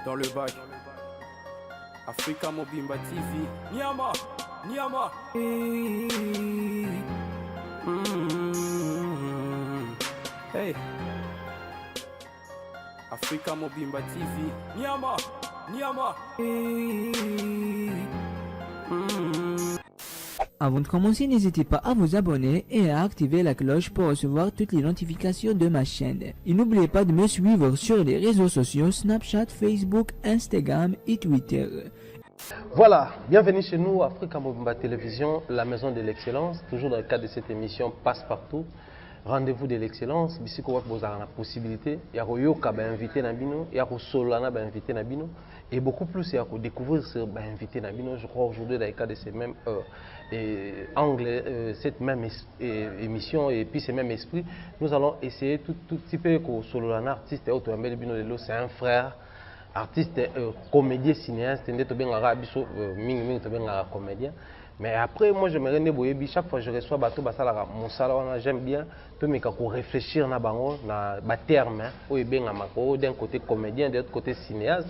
dans le bac. Africa Mobimba TV. Niama, Niama. Hey. Africa Mobimba TV. Niama, Niama. Avant de commencer, n'hésitez pas à vous abonner et à activer la cloche pour recevoir toutes les notifications de ma chaîne. Et n'oubliez pas de me suivre sur les réseaux sociaux Snapchat, Facebook, Instagram et Twitter. Voilà, bienvenue chez nous, Africa Mobimba Télévision, la maison de l'excellence. Toujours dans le cadre de cette émission Passe-Partout, rendez-vous de l'excellence. Ici, vous avez la possibilité, il y a invité Nabino, il y a Solana invité Nabino, et beaucoup plus, il y a découvrir ce invité Nabino. Je crois aujourd'hui dans le cadre de ces mêmes anglais, cette même émission et puis ce même esprit, nous allons essayer tout petit peu que Solana artiste c'est un frère. Artiste, comédien, cinéaste, comédien. Mais après, moi, je me rends chaque fois que je reçois bateau, j'aime bien réfléchir na terme, d'un côté comédien, de l'autre côté cinéaste,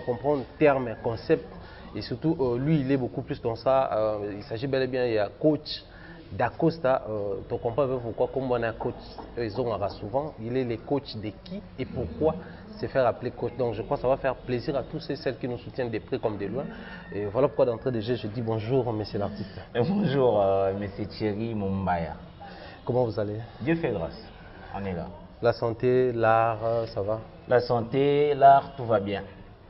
comprendre terme, concept. Et surtout, lui, il est beaucoup plus dans ça. Il s'agit bel et bien, il y a coach Dacosta, tu comprends pourquoi, comme on a un coach, ils ont souvent, il est le coach de qui et pourquoi se faire appeler coach. Donc je crois que ça va faire plaisir à tous et celles qui nous soutiennent de près comme de loin. Et voilà pourquoi d'entrée de jeu, je dis bonjour, monsieur l'artiste. Bonjour, monsieur Thierry Mumbaya. Comment vous allez? Dieu fait grâce, on est là. La santé, l'art, ça va? La santé, l'art, tout va bien.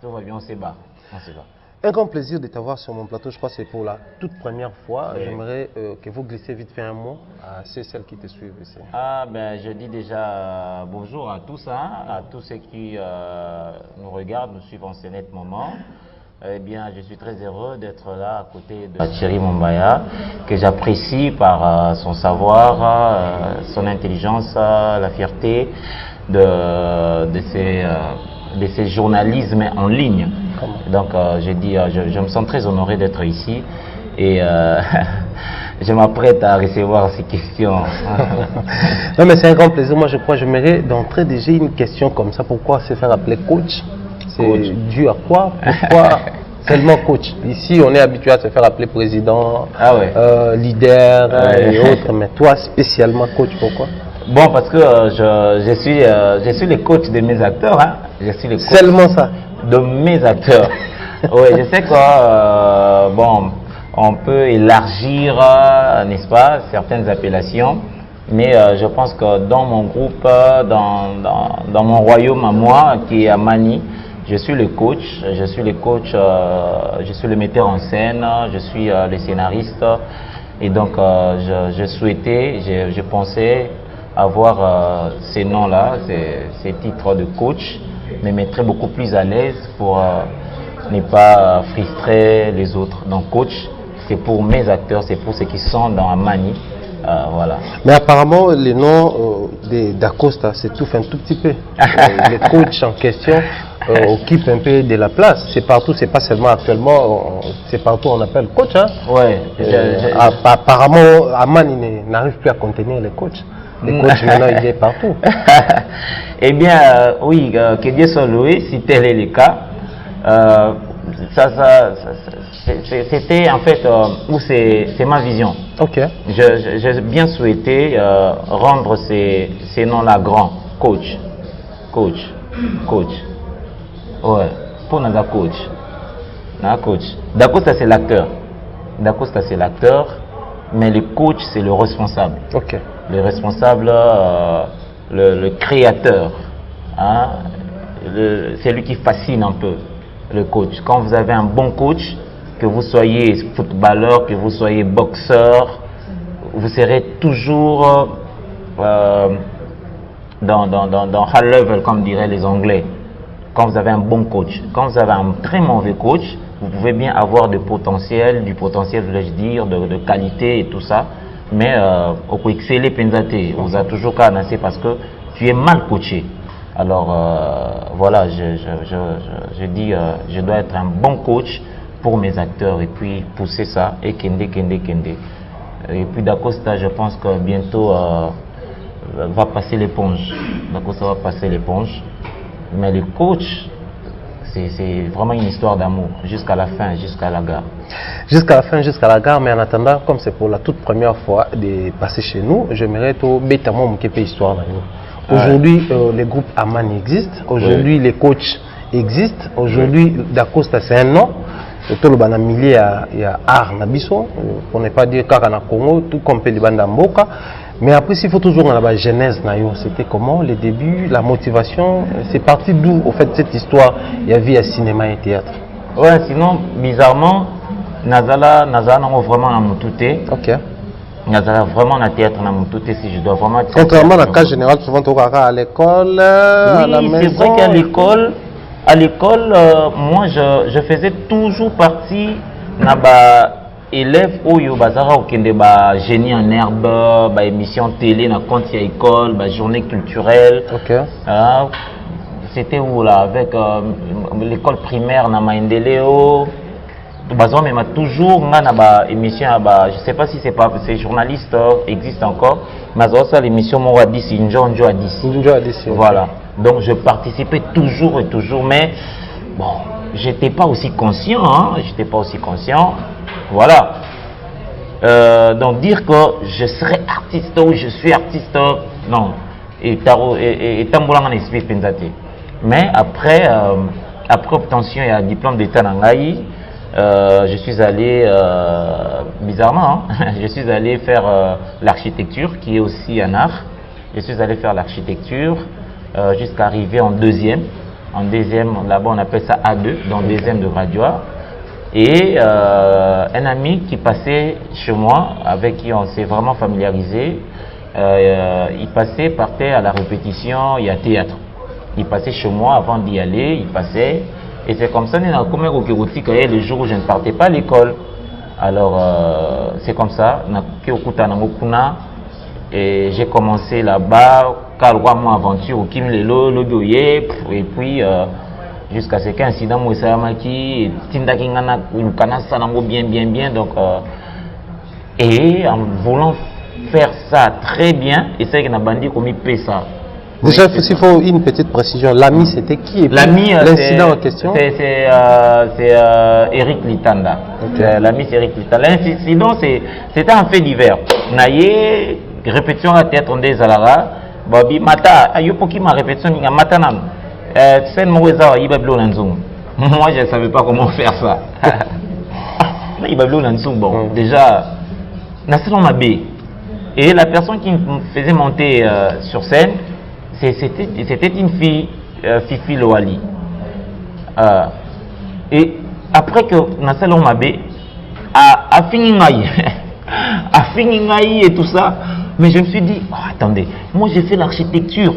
Tout va bien, on se bat. On se bat. Un grand plaisir de t'avoir sur mon plateau, je crois que c'est pour la toute première fois. Oui. J'aimerais que vous glissez vite fait un mot à celles qui te suivent ici. Ah ben je dis déjà bonjour à tous, à tous ceux qui nous regardent, nous suivent en ce net moment. Eh bien, je suis très heureux d'être là à côté de Thierry Mumbaya, que j'apprécie par son savoir, son intelligence, la fierté de ces journalismes en ligne. Donc, je me sens très honoré d'être ici et je m'apprête à recevoir ces questions. Non, mais c'est un grand plaisir. Moi, je crois que j'aimerais d'entrée déjà une question comme ça. Pourquoi se faire appeler coach? C'est dû à quoi? Pourquoi seulement coach? Ici, on est habitué à se faire appeler président, leader et autres. Mais toi, spécialement coach, pourquoi? Bon, parce que je suis le coach de mes acteurs. Hein. Je suis le coach seulement ça? De mes acteurs. Oui, je sais que bon, on peut élargir, n'est-ce pas, certaines appellations, mais je pense que dans mon groupe, dans mon royaume à moi, qui est à Mani, je suis le coach, je suis le metteur en scène, je suis le scénariste, et donc je pensais avoir ces noms-là, ces titres de coach, me mettrait beaucoup plus à l'aise pour ne pas frustrer les autres. Donc coach, c'est pour mes acteurs, c'est pour ceux qui sont dans Amani. Voilà. Mais apparemment, les noms d'Acosta s'étouffent un tout petit peu. Les coachs en question occupent un peu de la place. C'est partout, c'est pas seulement actuellement, c'est partout on appelle coach. Hein? Ouais. Apparemment, Amani n'arrive plus à contenir les coachs. Les coachs maintenant, il est partout. Eh bien, oui, que Dieu soit loué, si tel est le cas. C'était en fait, c'est ma vision. Ok. J'ai bien souhaité rendre ces noms-là grands. Coach. Coach. Coach. Ouais. Pour nous, coach. Coach. D'Acosta, c'est l'acteur. D'Acosta, c'est l'acteur. Mais le coach, c'est le responsable. Ok. Le responsable, le créateur, hein, c'est lui qui fascine un peu le coach. Quand vous avez un bon coach, que vous soyez footballeur, que vous soyez boxeur, vous serez toujours dans high level, comme diraient les Anglais. Quand vous avez un bon coach, quand vous avez un très mauvais coach, vous pouvez bien avoir du potentiel, voulais-je dire, de qualité et tout ça. Mais au coup exceller pensate, vous a toujours qu'à annoncer parce que tu es mal coaché. Alors voilà, je dis, je dois être un bon coach pour mes acteurs et puis pousser ça et kende. Et puis Dacosta, je pense que bientôt va passer l'éponge. Dacosta va passer l'éponge. Mais le coach, c'est vraiment une histoire d'amour, jusqu'à la fin, jusqu'à la gare. Jusqu'à la fin, jusqu'à la gare, mais en attendant, comme c'est pour la toute première fois de passer chez nous, j'aimerais tout bêtement me képer histoire. Aujourd'hui, les groupes Aman existent, aujourd'hui les coachs existent, aujourd'hui Dacosta c'est un nom, tout le bana milieu il y a art Nabiso, pour ne pas dire Kaka na Congo, tout comme Pelibanda Mboka. Mais après, s'il faut toujours dans la genèse, c'était comment les débuts, la motivation, c'est parti d'où au fait cette histoire, il y avait un cinéma et théâtre. Ouais, sinon, bizarrement, Nazala n'a vraiment à Moutouté. Ok. Nazala vraiment à théâtre à Moutouté, si je dois vraiment. Contrairement à la cas général, souvent tu à l'école, à la maison. C'est vrai qu'à l'école, moi je faisais toujours partie de élèves Oyo Bazara au Kende, génie en herbe, émission télé, na compte à école, journée culturelle. Ok. C'était où là, avec l'école primaire na Maendeleo. Mais m'a toujours na émission je sais pas si ces journalistes existent encore, mais ça l'émission moi à 10 Njonjo à 10. Voilà. Donc je participais toujours et toujours, mais bon, j'étais pas aussi conscient, Voilà. Donc dire que je serais artiste ou je suis artiste, non. Et tambourang en esprit pensate. Mais après obtention et un diplôme d'état n'angaï, je suis allé bizarrement, je suis allé faire l'architecture qui est aussi un art. Je suis allé faire l'architecture jusqu'à arriver en deuxième. En deuxième, là-bas on appelle ça A2, donc deuxième de Radioa. Et un ami qui passait chez moi, avec qui on s'est vraiment familiarisé, il partait à la répétition, il y a théâtre. Il passait chez moi avant d'y aller, il passait. Et c'est comme ça, le jour où je ne partais pas à l'école. Alors, c'est comme ça, et j'ai commencé là-bas, mon aventure au Kim Lelo, et puis jusqu'à ce qu'un incident Mouessamaki, Tindakingana, bien. Donc, et en voulant faire ça très bien, et c'est qu'on a bandit comme il paie ça. Déjà, s'il faut une petite précision, l'ami c'était qui? L'ami, l'incident en question? C'est Eric Litanda. Okay. L'ami c'est Eric Litanda. L'incident c'était un fait divers. Naye, répétition à théâtre des Alara, Babi Mata, Ayopoki ma répétition, Matanam. C'est Moueza, Ibablo Nanzung. Moi je ne savais pas comment faire ça. Ibablo Nanzung, bon, déjà, Nasselon Mabé. Et la personne qui me faisait monter sur scène, c'était une fille, Fifi Loali. Et après que Nassalon Mabé a fini et tout ça, mais je me suis dit, oh, attendez, moi j'ai fait l'architecture.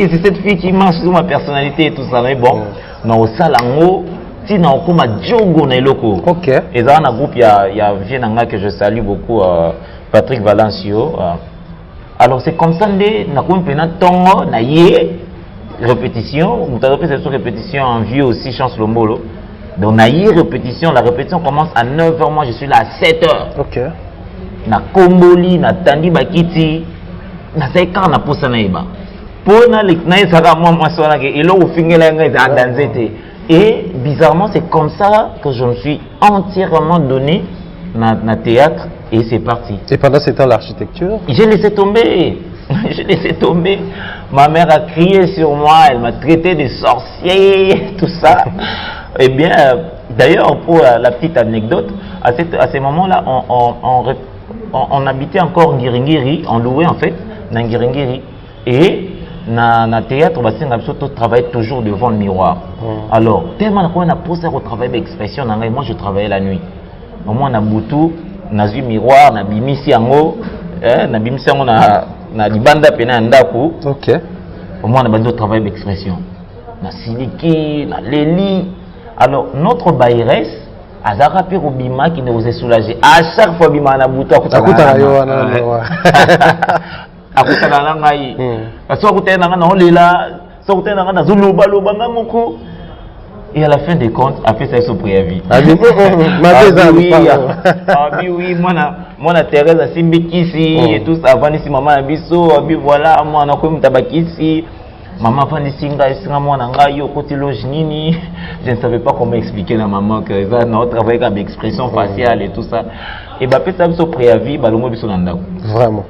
C'est cette fille qui marche sur ma personnalité et tout ça. Mais bon, dans le salon, si on a Diogo Neloko. Ok. Et dans un groupe, il y a Vienanga que je salue beaucoup, Patrick Valencio. Alors c'est comme ça, on a tongo, na yé, répétition, on a fait cette répétition en vieux aussi, chance Lombolo. Donc na yé répétition, la répétition commence à 9h, moi je suis là à 7h. Ok. Na Komboli, na Tandi Bakiti, na Saïkar, na Poussanaïba. Pour na l'iknaï, ça va moi, et là au final, et bizarrement, c'est comme ça que je me suis entièrement donné na théâtre. Et c'est parti. Et pendant ce temps, l'architecture? J'ai laissé tomber. Ma mère a crié sur moi, elle m'a traité de sorcier, tout ça. Eh bien, d'ailleurs, pour la petite anecdote, à ces moments-là, on habitait encore Ngiringiri, on louait en fait, dans Ngiringiri. Et dans le théâtre, on travaillait toujours devant le miroir. Alors, tellement qu'on a posé au travail d'expression, moi je travaillais la nuit. Au moins, on a Boutou. Nazi miroir na bimisi yango na bimisi yango na libanda pena ndaku. OK. Au moins on a bando travail d'expression na siliki na leli. Alors notre baïresse azara pe robima qui nous a soulagé à chaque fois bima na buta akuta yo na akuta na ngai parce que akuta na na olela so akuta na zuluba loba ngamoko. Et à la fin des comptes, a fait ça sous préavis. Oui, moi, Thérèse a simbi ici et tout ça. Avant ici, maman a biso, voilà, moi, on a comme tabaki ici. Maman Fanny Singa, je ne savais pas comment expliquer à la maman que ça, non, travailler avec l'expression faciale et tout ça. Et bah, peut-être ça, préavis, bah, Vraiment.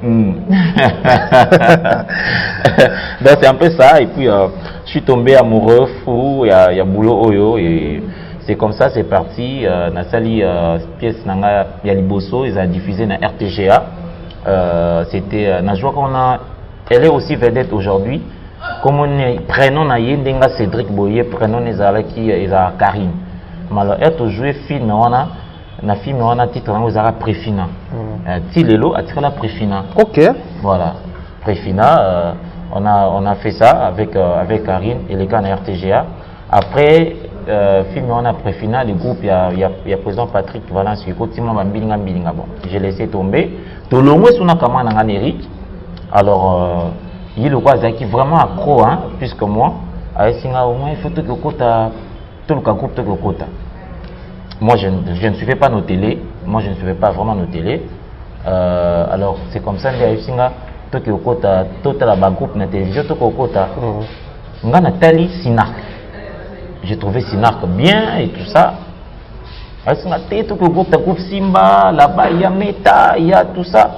Donc, c'est un peu ça. Et puis, je suis tombé amoureux, fou, il y a boulot Oyo. Et c'est comme ça, c'est parti. Nasali, pièce Nanga Yaliboso, ils ont diffusé dans RTGA. C'était Najwa qu'on a. Elle est aussi vedette aujourd'hui. Comme on est prénom Nayendenga Cédric Boye, prénom Nezalaki Eza Karine. Alors, elle a joué film, na film, on a titre Ozara Préfina. Tilelo a tiré la Préfina. Ok. Voilà. Préfina, on a fait ça avec Karine et les gars de RTGA. Après, film, on a Préfina, le groupe, il y a président Patrick Valence, qui continue à Bilinga. Bon, j'ai laissé tomber. Tout le monde est sur Eric. Alors, il est vraiment accro, hein, plus que moi. Il faut tout le quota, tout le groupe, tout le quota. Moi, je ne suivais pas nos télés. Moi, je ne suivais pas vraiment nos télés. Alors, c'est comme ça, tout le quota, tout le groupe de télévision, tout le quota. Nathalie Sinark. J'ai trouvé Sinark bien et tout ça. Tout le groupe Simba, là-bas, il y a Meta, il y a tout ça.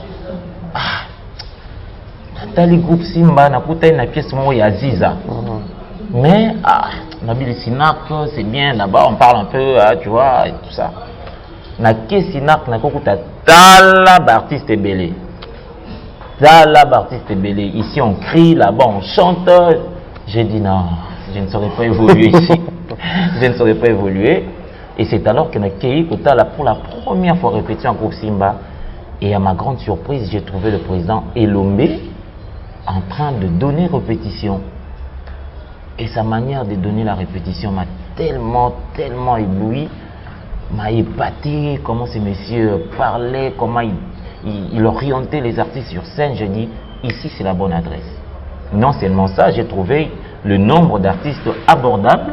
Nathalie groupe Simba, n'a pas une pièce où il y a Ziza. Mais, Nabil Sinark, c'est bien, là-bas, on parle un peu, tu vois, et tout ça. Naké Sinark, n'a pas Tala artiste belé. Tala artiste belé. Ici, on crie, là-bas, on chante. J'ai dit non, je ne saurais pas évoluer ici. Je ne saurais pas évoluer. Et c'est alors que Naké Kotala, pour la première fois, répété en groupe Simba. Et à ma grande surprise, j'ai trouvé le président Elombe en train de donner répétition. Et sa manière de donner la répétition m'a tellement ébloui, m'a épaté, comment ces messieurs parlaient, comment il orientait les artistes sur scène. Je dis, ici c'est la bonne adresse. Non seulement ça, j'ai trouvé le nombre d'artistes abordables,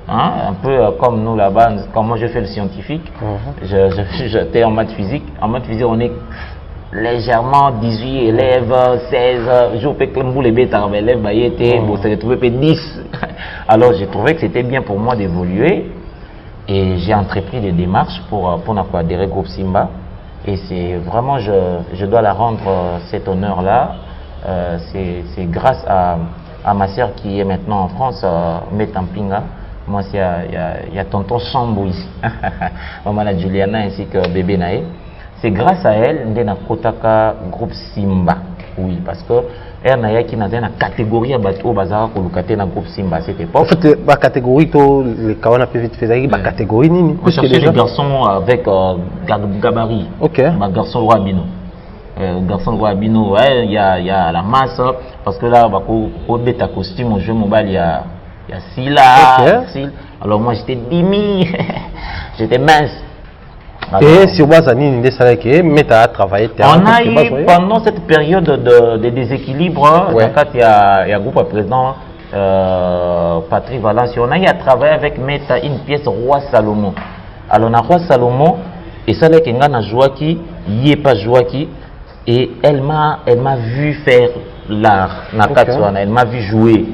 hein, un peu comme nous là-bas, quand moi je fais le scientifique, j'étais en maths physique. En maths physique, on est légèrement 18 élèves, 16, je peux que les bêtes élèves, bon, ça retrouvé 10. Alors j'ai trouvé que c'était bien pour moi d'évoluer et j'ai entrepris des démarches pour adhérer au groupe Simba. Et c'est vraiment, je dois la rendre cet honneur-là. C'est grâce à ma sœur qui est maintenant en France, Metampinga. Moi, il y a tonton Sambo ici, maman la Juliana ainsi que bébé Naé. C'est grâce à elle que Kotaka groupe Simba. Oui, parce que elle n'a qui dans une catégorie à bateau bazar pour le dans groupe Simba à cette époque. En fait, la catégorie to les kawana peut vite faire la catégorie nini. On cherchait des garçons avec gabarit. OK. Ma garçon Rabino. Garçon Rabino, ouais, il y a la masse parce que là au bêta costume au jeu mobile il y a Sila. Okay. Alors moi j'étais dimi. J'étais mince. Alors, et sur Bazani, mais à travailler. On a eu pendant cette période de déséquilibre, ouais. Il y a un groupe à président Patrick Valence, on a eu à travailler avec Meta une pièce Roi Salomon. Alors on a Roi Salomon et ça là qu'il y a Joaki, il pas Joaki et elle m'a vu faire l'art, elle m'a vu jouer.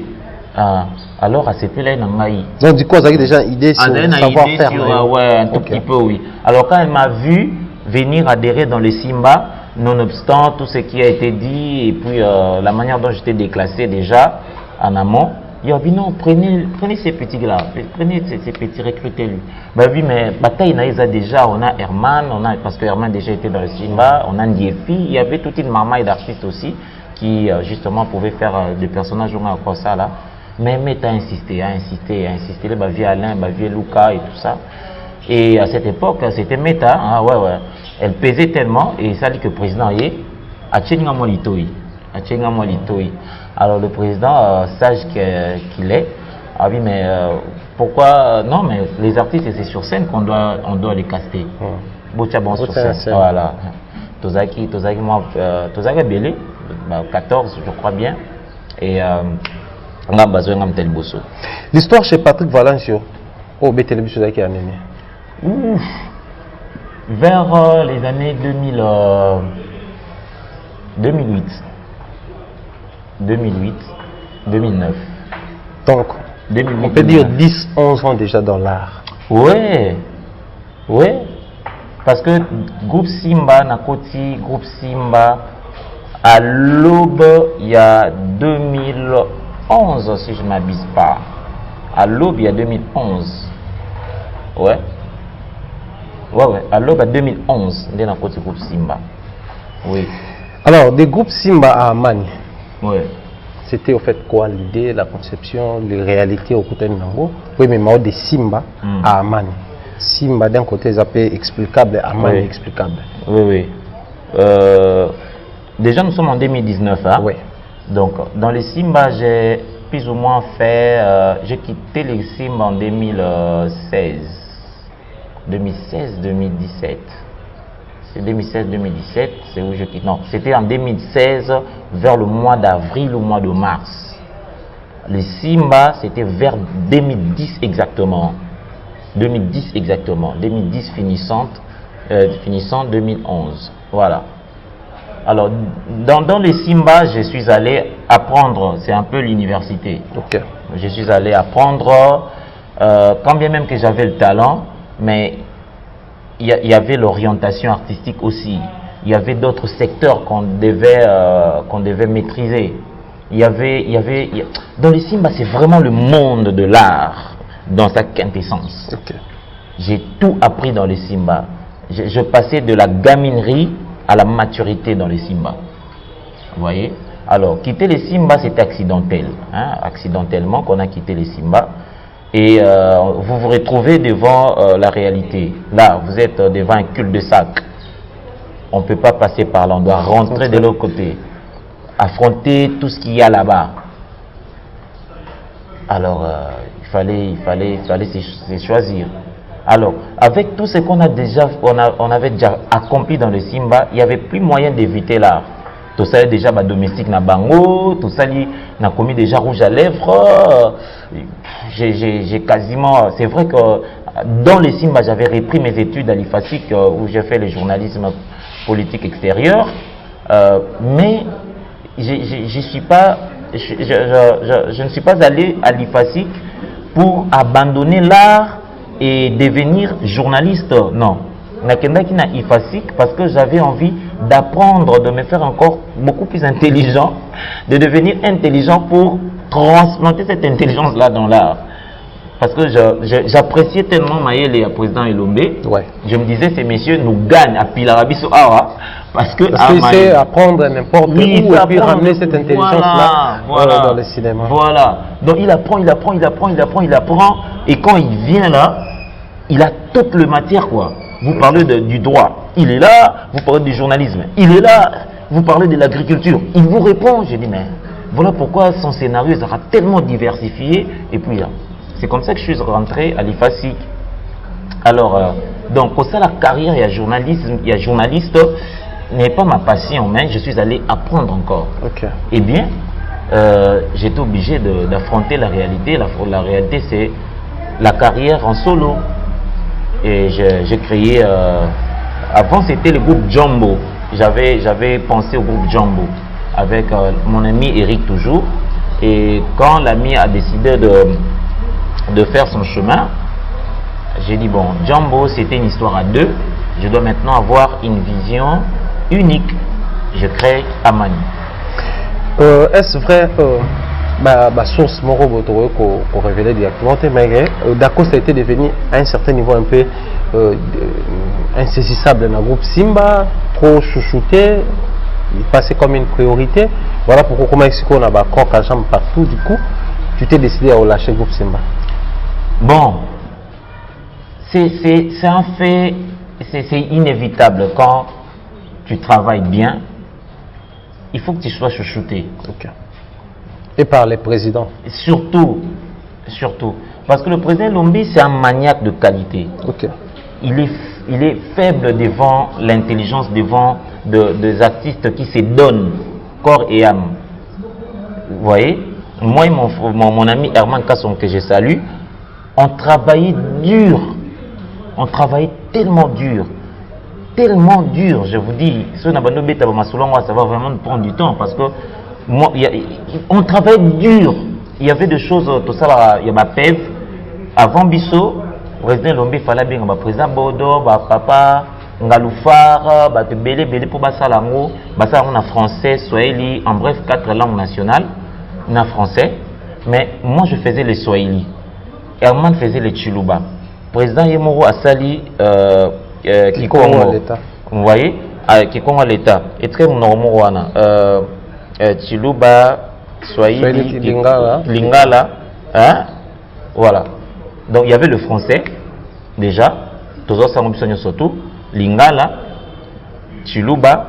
Alors à cette là donc du coup vous avez déjà une idée sur savoir faire ouais, un tout petit peu oui. Alors quand elle m'a vu venir adhérer dans le Simba, nonobstant tout ce qui a été dit et puis la manière dont j'étais déclassé déjà en amont, il a dit non, prenez ces petits là, prenez ces petits, recrutez-lui. Bah oui, mais bataille naïsa déjà, on a Herman, parce que Herman déjà était dans le Simba, on a Ndiefi, il y avait toute une marmaille d'artistes aussi qui justement pouvaient faire des personnages comme ça là. Mais Meta a insisté, les vie Alain, vie Luca et tout ça. Et à cette époque, c'était Meta, hein, ouais. Elle pesait tellement, et ça dit que le président y est, à Tchéngamolitoï. Alors le président, sage qu'il est, a dit mais pourquoi, non mais les artistes c'est sur scène qu'on doit les caster. Bon sur scène, voilà. Tozaki moi, Tozaki Belé, 14 je crois bien, et l'histoire chez Patrick Valencio, au télévision qui a amené. Vers les années 2008, 2009. Donc, 2008, on peut dire 10-11 ans déjà dans l'art. Ouais, ouais, parce que groupe Simba, Nakoti, groupe Simba, à l'aube, il y a 2011, si je ne m'abuse pas. À l'aube, il y a 2011. Ouais. Ouais, à l'aube, à 2011, on est dans le groupe Simba. Oui. Alors, des groupes Simba à Amani, Ouais. c'était au fait quoi l'idée, la conception, les réalités au côté de Nango? Oui, mais moi, des Simba à Amani. Simba d'un côté, ça peut explicable, Amani explicable. Oui, oui. Déjà, nous sommes en 2019. Hein? Oui. Donc, dans les Simba, j'ai plus ou moins fait. J'ai quitté les Simba en 2016. 2016-2017. C'est 2016-2017, c'est où je quitte. Non, c'était en 2016, vers le mois d'avril ou mois de mars. Les Simba, c'était vers 2010 exactement. 2010 exactement. 2010 finissant 2011. Voilà. Alors, dans les Simba, je suis allé apprendre, c'est un peu l'université. Ok. Je suis allé apprendre, quand bien même que j'avais le talent, mais il y avait l'orientation artistique aussi. Il y avait d'autres secteurs qu'on devait maîtriser. Dans les Simba, c'est vraiment le monde de l'art dans sa quintessence. Ok. J'ai tout appris dans les Simba. Je passais de la gaminerie à la maturité dans les Simba. Vous voyez? Alors, quitter les Simba, c'était accidentel. Hein? Accidentellement qu'on a quitté les Simba. Et vous vous retrouvez devant la réalité. Là, vous êtes devant un cul-de-sac. On ne peut pas passer par là. On doit rentrer de l'autre côté. Affronter tout ce qu'il y a là-bas. Alors, il fallait se choisir. Alors, avec tout ce qu'on a déjà, on avait déjà accompli dans le Simba, il n'y avait plus moyen d'éviter l'art. Tout ça est déjà domestique na bango, tout ça n'a commis déjà rouge à lèvres. J'ai quasiment, c'est vrai que dans le Simba, j'avais repris mes études à l'IFASIC où j'ai fait le journalisme politique extérieur, mais je ne suis pas allé à l'IFASIC pour abandonner l'art et devenir journaliste. Non. Nakendaki na IFASIC parce que j'avais envie d'apprendre, de me faire encore beaucoup plus intelligent, de devenir intelligent pour transplanter cette intelligence-là dans l'art. Parce que j'appréciais tellement Maël et le président Elombe. Ouais. Je me disais, ces messieurs nous gagnent à Pilarabiso Awa. Parce qu'il sait apprendre n'importe où et puis ramener cette intelligence-là dans le cinéma. Voilà. Donc il apprend. Et quand il vient là, il a toute la matière, quoi. Vous parlez du droit, il est là. Vous parlez du journalisme, il est là. Vous parlez de l'agriculture, il vous répond. J'ai dit, mais voilà pourquoi son scénario sera tellement diversifié. Et puis, c'est comme ça que je suis rentré à l'IFASIC. Alors, donc, pour ça, la carrière, il y a journaliste, n'est pas ma passion, mais je suis allé apprendre encore. Okay. Eh bien, j'étais obligé d'affronter la réalité. La réalité, c'est la carrière en solo. Et j'ai créé, avant c'était le groupe Jumbo. J'avais pensé au groupe Jumbo avec mon ami Eric toujours. Et quand l'ami a décidé de faire son chemin, j'ai dit bon, Jumbo c'était une histoire à deux. Je dois maintenant avoir une vision unique. Je crée Amani. Est-ce vrai ma source moro qu'on révélait directement, mais d'accord, ça a été devenu à un certain niveau un peu insaisissable dans le groupe Simba, trop chouchouté, il passait comme une priorité. Voilà pourquoi, comment expliquer, on a corps à jambe partout. Du coup, tu t'es décidé à lâcher le groupe Simba. Bon, c'est un fait, c'est inévitable. Quand tu travailles bien, il faut que tu sois chouchouté. Okay. Et par les présidents. Surtout. Parce que le président Lombi, c'est un maniaque de qualité. Okay. Il est faible devant l'intelligence, devant des artistes qui se donnent corps et âme. Vous voyez, moi et mon ami Herman Kasson, que je salue, on travaillait dur. On travaillait tellement dur, je vous dis. Ça va vraiment prendre du temps parce que on travaille dur. il y avait des choses, tout ça, il y a ma PEV. Avant Bisso, le président Lombe, il fallait bien, le président Bodo, papa, Ngaloufar, Belé pour Bassalango, en français, Swahili, en bref, 4 langues nationales, en français. Mais moi, je faisais les Swahili. Herman faisait les Chiluba. Le président Yemoro Assali, Kikongo, vous voyez, Kikongo l'État. Et très normal, Chiluba, Swahili, Lingala, hein? Voilà. Donc il y avait le français, déjà, toujours ça surtout, Lingala, Chiluba,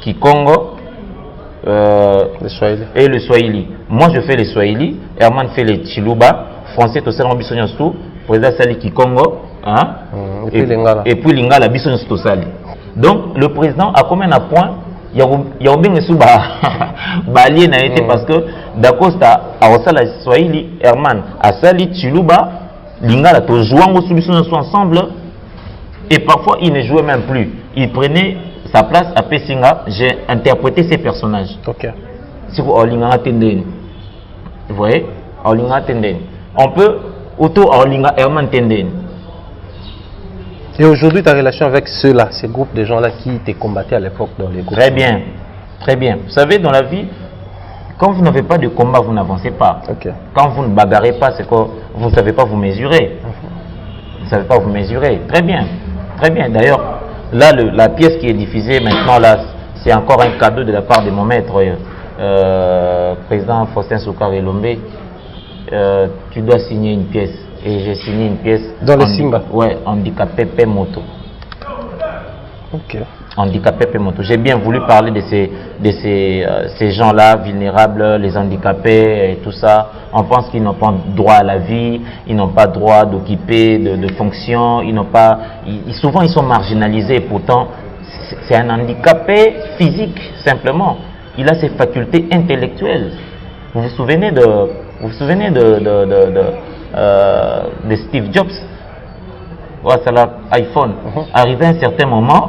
Kikongo, le Swahili. Et le Swahili. Moi je fais les Swahili, Herman fait les Chiluba, français, tout ça surtout, président Sali Kikongo, hein? Et puis Lingala, tout Sali. Donc le président a combien de points? Il y a bien des balié n'a été parce que d'Acosta a la Swahili, Herman, a Sali, Chiluba, Lingala, tout jouant ensemble. Et parfois il ne jouait même plus. Il prenait sa place à Pessinga. J'ai interprété ces personnages. Ok. C'est pour Lingala Tenden. Vous voyez? Lingala Tenden. On peut auto Lingala Herman Tenden. Et aujourd'hui, ta relation avec ceux-là, ces groupes de gens-là qui t'ont combattu à l'époque dans les groupes? Très bien, très bien. Vous savez, dans la vie, quand vous n'avez pas de combat, vous n'avancez pas. Okay. Quand vous ne bagarrez pas, c'est que vous ne savez pas vous mesurer. Vous ne savez pas vous mesurer. Très bien, très bien. D'ailleurs, là, la pièce qui est diffusée maintenant, là, c'est encore un cadeau de la part de mon maître, président Faustin Soukar Elombe. Tu dois signer une pièce. Et j'ai signé une pièce. Dans le Simba? Ouais, handicapé P-Moto. Ok. Handicapé P-Moto. J'ai bien voulu parler de ces gens-là, vulnérables, les handicapés et tout ça. On pense qu'ils n'ont pas droit à la vie, ils n'ont pas droit d'occuper de fonctions, ils n'ont pas. Souvent, ils sont marginalisés. Et pourtant, c'est un handicapé physique, simplement. Il a ses facultés intellectuelles. Vous vous souvenez de Steve Jobs, c'est l'iPhone. Arrivé à un certain moment,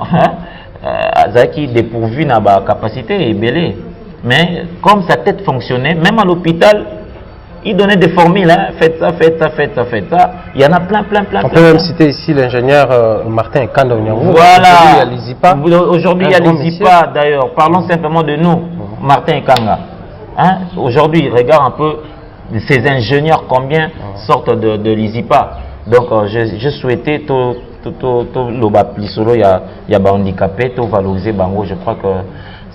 Zaki dépourvu n'a pas capacité et belé. Mais comme sa tête fonctionnait, même à l'hôpital, il donnait des formules, hein, faites ça, faites ça, faites ça, faites ça. Il y en a plein. On peut même citer ici l'ingénieur Martin Kanda. Voilà. Aujourd'hui, il y a les IPA d'ailleurs. Parlons simplement de nous, Martin et Kanga. Hein? Aujourd'hui, regarde un peu ces ingénieurs combien sortent de l'ISIPA. Donc je souhaitais tout il y a handicapé, tout valoriser bango. Je crois que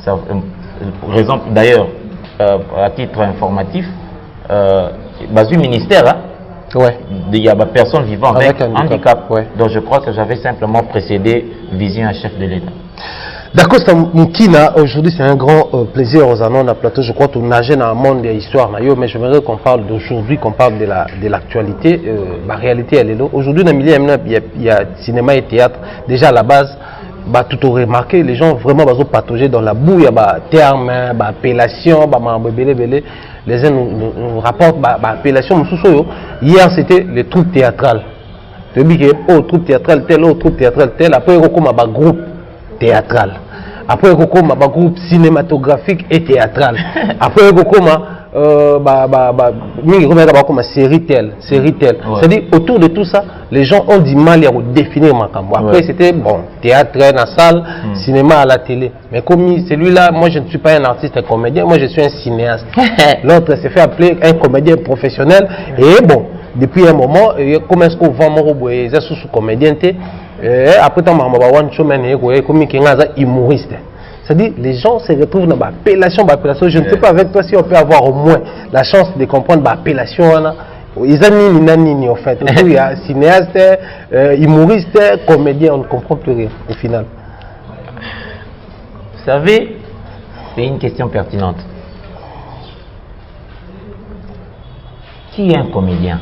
ça raison d'ailleurs à titre informatif du ministère hein, ouais. Il y a des personnes vivant avec handicap. Ouais. Donc je crois que j'avais simplement précédé Vision à chef de l'État. D'accord, Moukina, aujourd'hui c'est un grand plaisir aux annonces à plateau. Je crois que nous nageons dans un monde d'histoire, mais j'aimerais qu'on parle d'aujourd'hui, qu'on parle de l'actualité. La réalité, elle est là. Aujourd'hui, dans le milieu, il y a cinéma et théâtre. Déjà à la base, tout remarqué, les gens vraiment patauger dans la boue. Il y a des termes, des appellations, les uns nous rapportent des appellations. Hier, c'était les troupes théâtrales. Tu dis que oh, troupe théâtrale telle, oh, troupe théâtrale telle. Après, il y a un groupe théâtral. Après, il y a un groupe cinématographique et théâtral. Après, il y a une série telle. C'est-à-dire, autour de tout ça, les gens ont du mal à définir ma cambo. Après, c'était bon, théâtre dans la salle, cinéma à la télé. Mais comme celui-là, moi, je ne suis pas un artiste, un comédien, moi, je suis un cinéaste. L'autre s'est fait appeler un comédien professionnel. Et bon, depuis un moment, comment est-ce qu'on vend mon sous comédien? Après, on m'a humoriste. C'est-à-dire, les gens se retrouvent dans l'appellation. Je ne sais pas avec toi si on peut avoir au moins la chance de comprendre l'appellation. Ils ont ni en fait. Il y a cinéaste, humoriste, comédien, on ne comprend plus rien au final. Vous savez, c'est une question pertinente. Qui est un comédien?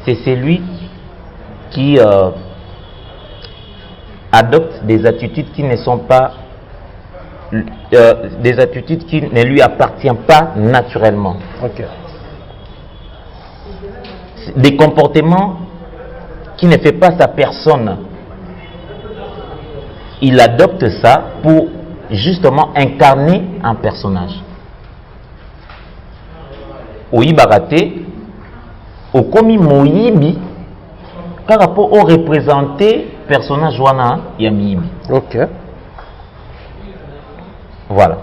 C'est celui qui adopte des attitudes qui ne sont pas des attitudes qui ne lui appartiennent pas naturellement. Okay. Des comportements qui ne fait pas sa personne. Il adopte ça pour justement incarner un personnage. Oïbaraté, au commis Moïbi, par rapport au représenté personnage Wana Yamibi. Ok. Voilà.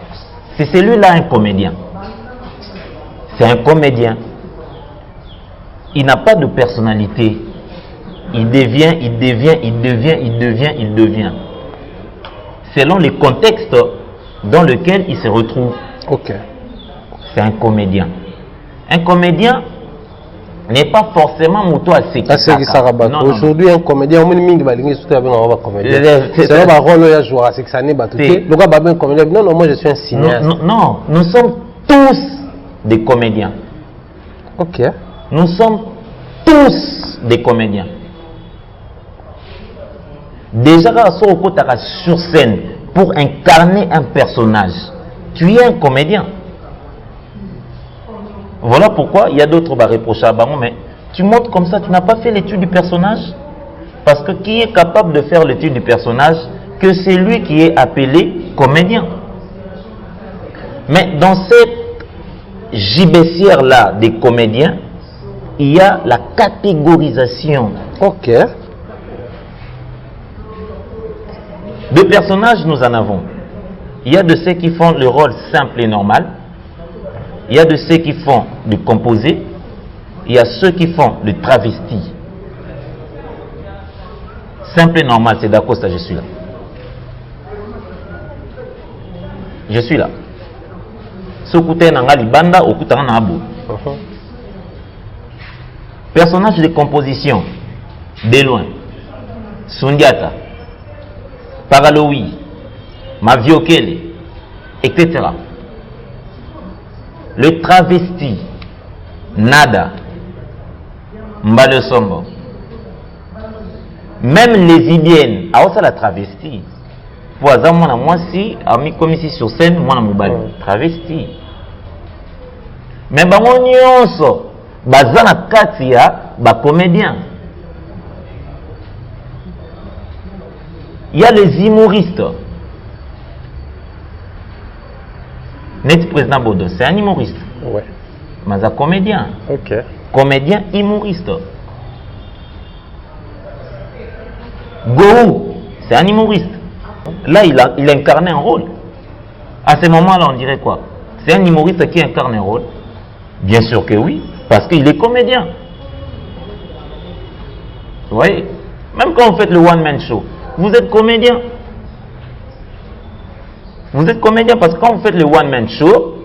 C'est celui-là un comédien. C'est un comédien. Il n'a pas de personnalité. Il devient. Selon les contextes dans lesquels il se retrouve. Ok. C'est un comédien. Un comédien n'est pas forcément moto à Sekisaka. Aujourd'hui, un comédien, on dit que c'est un comédien. C'est un rôle à jouer, c'est que ça n'est pas tout. Non, non, moi je suis un cinéaste. Non, nous sommes tous des comédiens. Ok. Nous sommes tous des comédiens. Déjà, quand tu es sur scène pour incarner un personnage, tu es un comédien. Voilà pourquoi il y a d'autres reproches à Baron, mais tu montres comme ça, tu n'as pas fait l'étude du personnage. Parce que qui est capable de faire l'étude du personnage que c'est lui qui est appelé comédien. Mais dans cette gibecière-là des comédiens, il y a la catégorisation. Ok. De personnages, nous en avons. Il y a de ceux qui font le rôle simple et normal. Il y a de ceux qui font du composé. Il y a ceux qui font le travesti. Simple et normal, c'est d'Acosta, je suis là. Je suis là. Ce côté nanga libanda au côté nanga abu. Personnage de composition. De loin. Sundiata. Paraloui. Maviokele. Etc. Le travesti. Nada. Mbale Sombo. Même les Indiennes, à ça la travesti. Pour hasard, moi si, ami comme ici sur scène, moi mobile travesti. Mais bah on nyonso, bazana katia, bah comédien. Il y a les humoristes. Net président Bodo, c'est un humoriste. Ouais. Mais un comédien. Ok. Comédien humoriste. Gou, c'est un humoriste. Là, il incarnait un rôle. À ce moment-là, on dirait quoi? C'est un humoriste qui incarne un rôle? Bien sûr que oui, parce qu'il est comédien. Vous voyez? Même quand vous faites le one-man show, vous êtes comédien. Vous êtes comédien parce que quand vous faites le one-man show,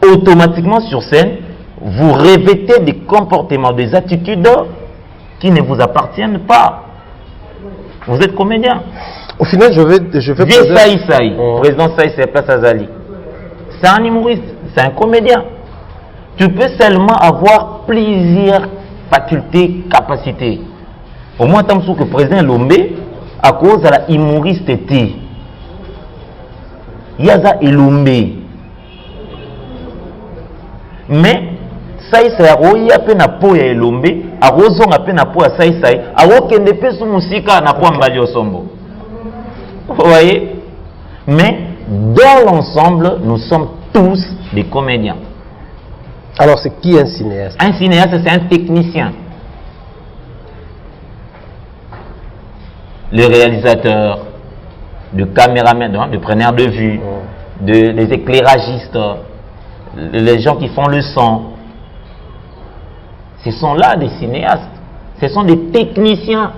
automatiquement sur scène, vous revêtez des comportements, des attitudes qui ne vous appartiennent pas. Vous êtes comédien. Au final, je vais Vieux Saï, président Saï, c'est Place Azali. C'est un humoriste, c'est un comédien. Tu peux seulement avoir plusieurs facultés, capacités. Au moins, tant que le président Lombe, à cause de la humoriste était. Il y a ça Lombe. Mais, Saï Saï, il y a peine à peau et Lombe, à Roson à peine à peau à Saï Saï, à aucun des peines sous musique à Napo Mbali au Sombo. Vous voyez? Mais, dans l'ensemble, nous sommes tous des comédiens. Alors, c'est qui un cinéaste? Un cinéaste, c'est un technicien. Le réalisateur, le caméraman, le preneur de vue, les éclairagistes, les gens qui font le son. Ce sont là des cinéastes. Ce sont des techniciens.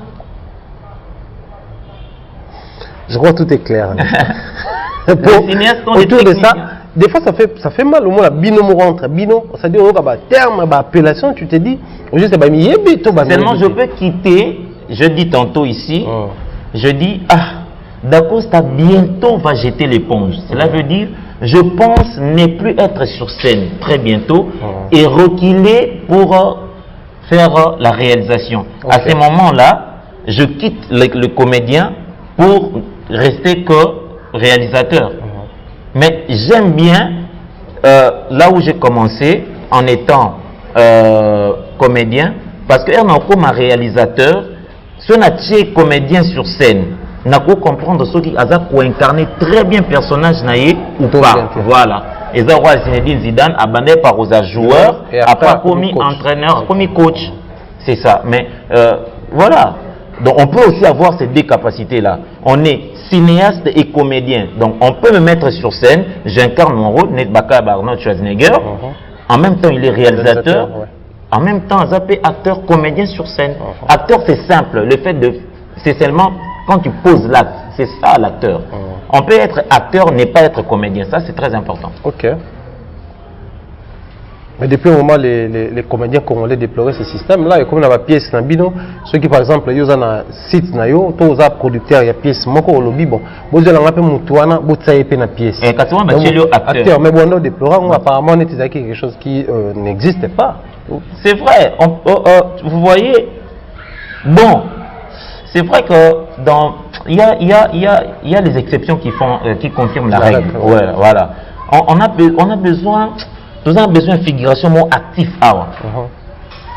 Je crois que tout est clair. Les cinéastes sont des autour de techniciens. ça, des fois ça fait mal au moins la binôme rentre. Binôme, c'est-à-dire au terme, appellation, tu te dis, seulement je peux quitter, je dis tantôt ici, je dis, Dacosta bientôt va jeter l'éponge. Cela veut dire, je pense ne plus être sur scène très bientôt et reculer pour faire la réalisation. À ce moment-là, je quitte le comédien pour rester que réalisateur. Mais j'aime bien là où j'ai commencé en étant comédien, parce que comme réalisateur, si on a tué comédien sur scène, n'a qu'à comprendre ce qui a incarné très bien personnage naïe ou pas. Voilà. Et ça, Zinedine Zidane a bandé par aux joueurs, après commis entraîneur, commis coach. C'est ça. Mais voilà. Donc on peut aussi avoir ces deux capacités-là. On est cinéaste et comédien. Donc on peut me mettre sur scène, j'incarne mon rôle, Nedbaka Arnold Schwarzenegger. En même temps, il est réalisateur. En même temps, zappé acteur, comédien sur scène. Acteur, c'est simple. Le fait de, c'est seulement quand tu poses l'acte. C'est ça l'acteur. On peut être acteur, ne pas être comédien. Ça, c'est très important. Ok. Mais depuis le moment, les comédiens congolais déploraient ce système-là. Et comme on a pièce Nabino, ceux qui par exemple, ils ont un site, ils ont un producteur, il y a pièce, moi, au lobby, bon, vous avez un peu Moutouana, vous avez une pièce. Et quand on va acteur, mais bon, déplorant, apparemment, on était quelque chose qui n'existait pas. C'est vrai. Vous voyez, bon, c'est vrai que dans il y a les exceptions qui confirment la règle. Ouais, voilà. On a besoin. Tous un besoin de figuration moins actif.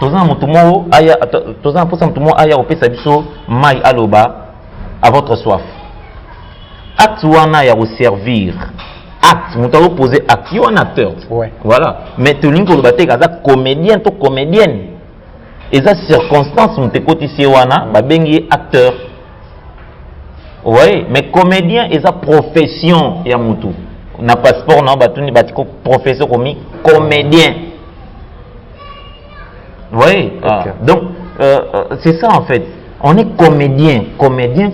Tous un motumo aya, tous un pour motumo aya au pesa biso mai aloba à votre soif. Acte wana ya vous servir. Acte, moutalo poser acte. You un acteur. Ouais. Voilà. Mais tu l'ingo le bate kaza comédien to comédienne. Et ça circonstance mouteko tisi wana ba bengi acteur. Oui, mais comédien et sa profession ya moutou. Na passeport non batuni batiko professeur comme comédien. Oui, okay. Donc c'est ça en fait. On est comédien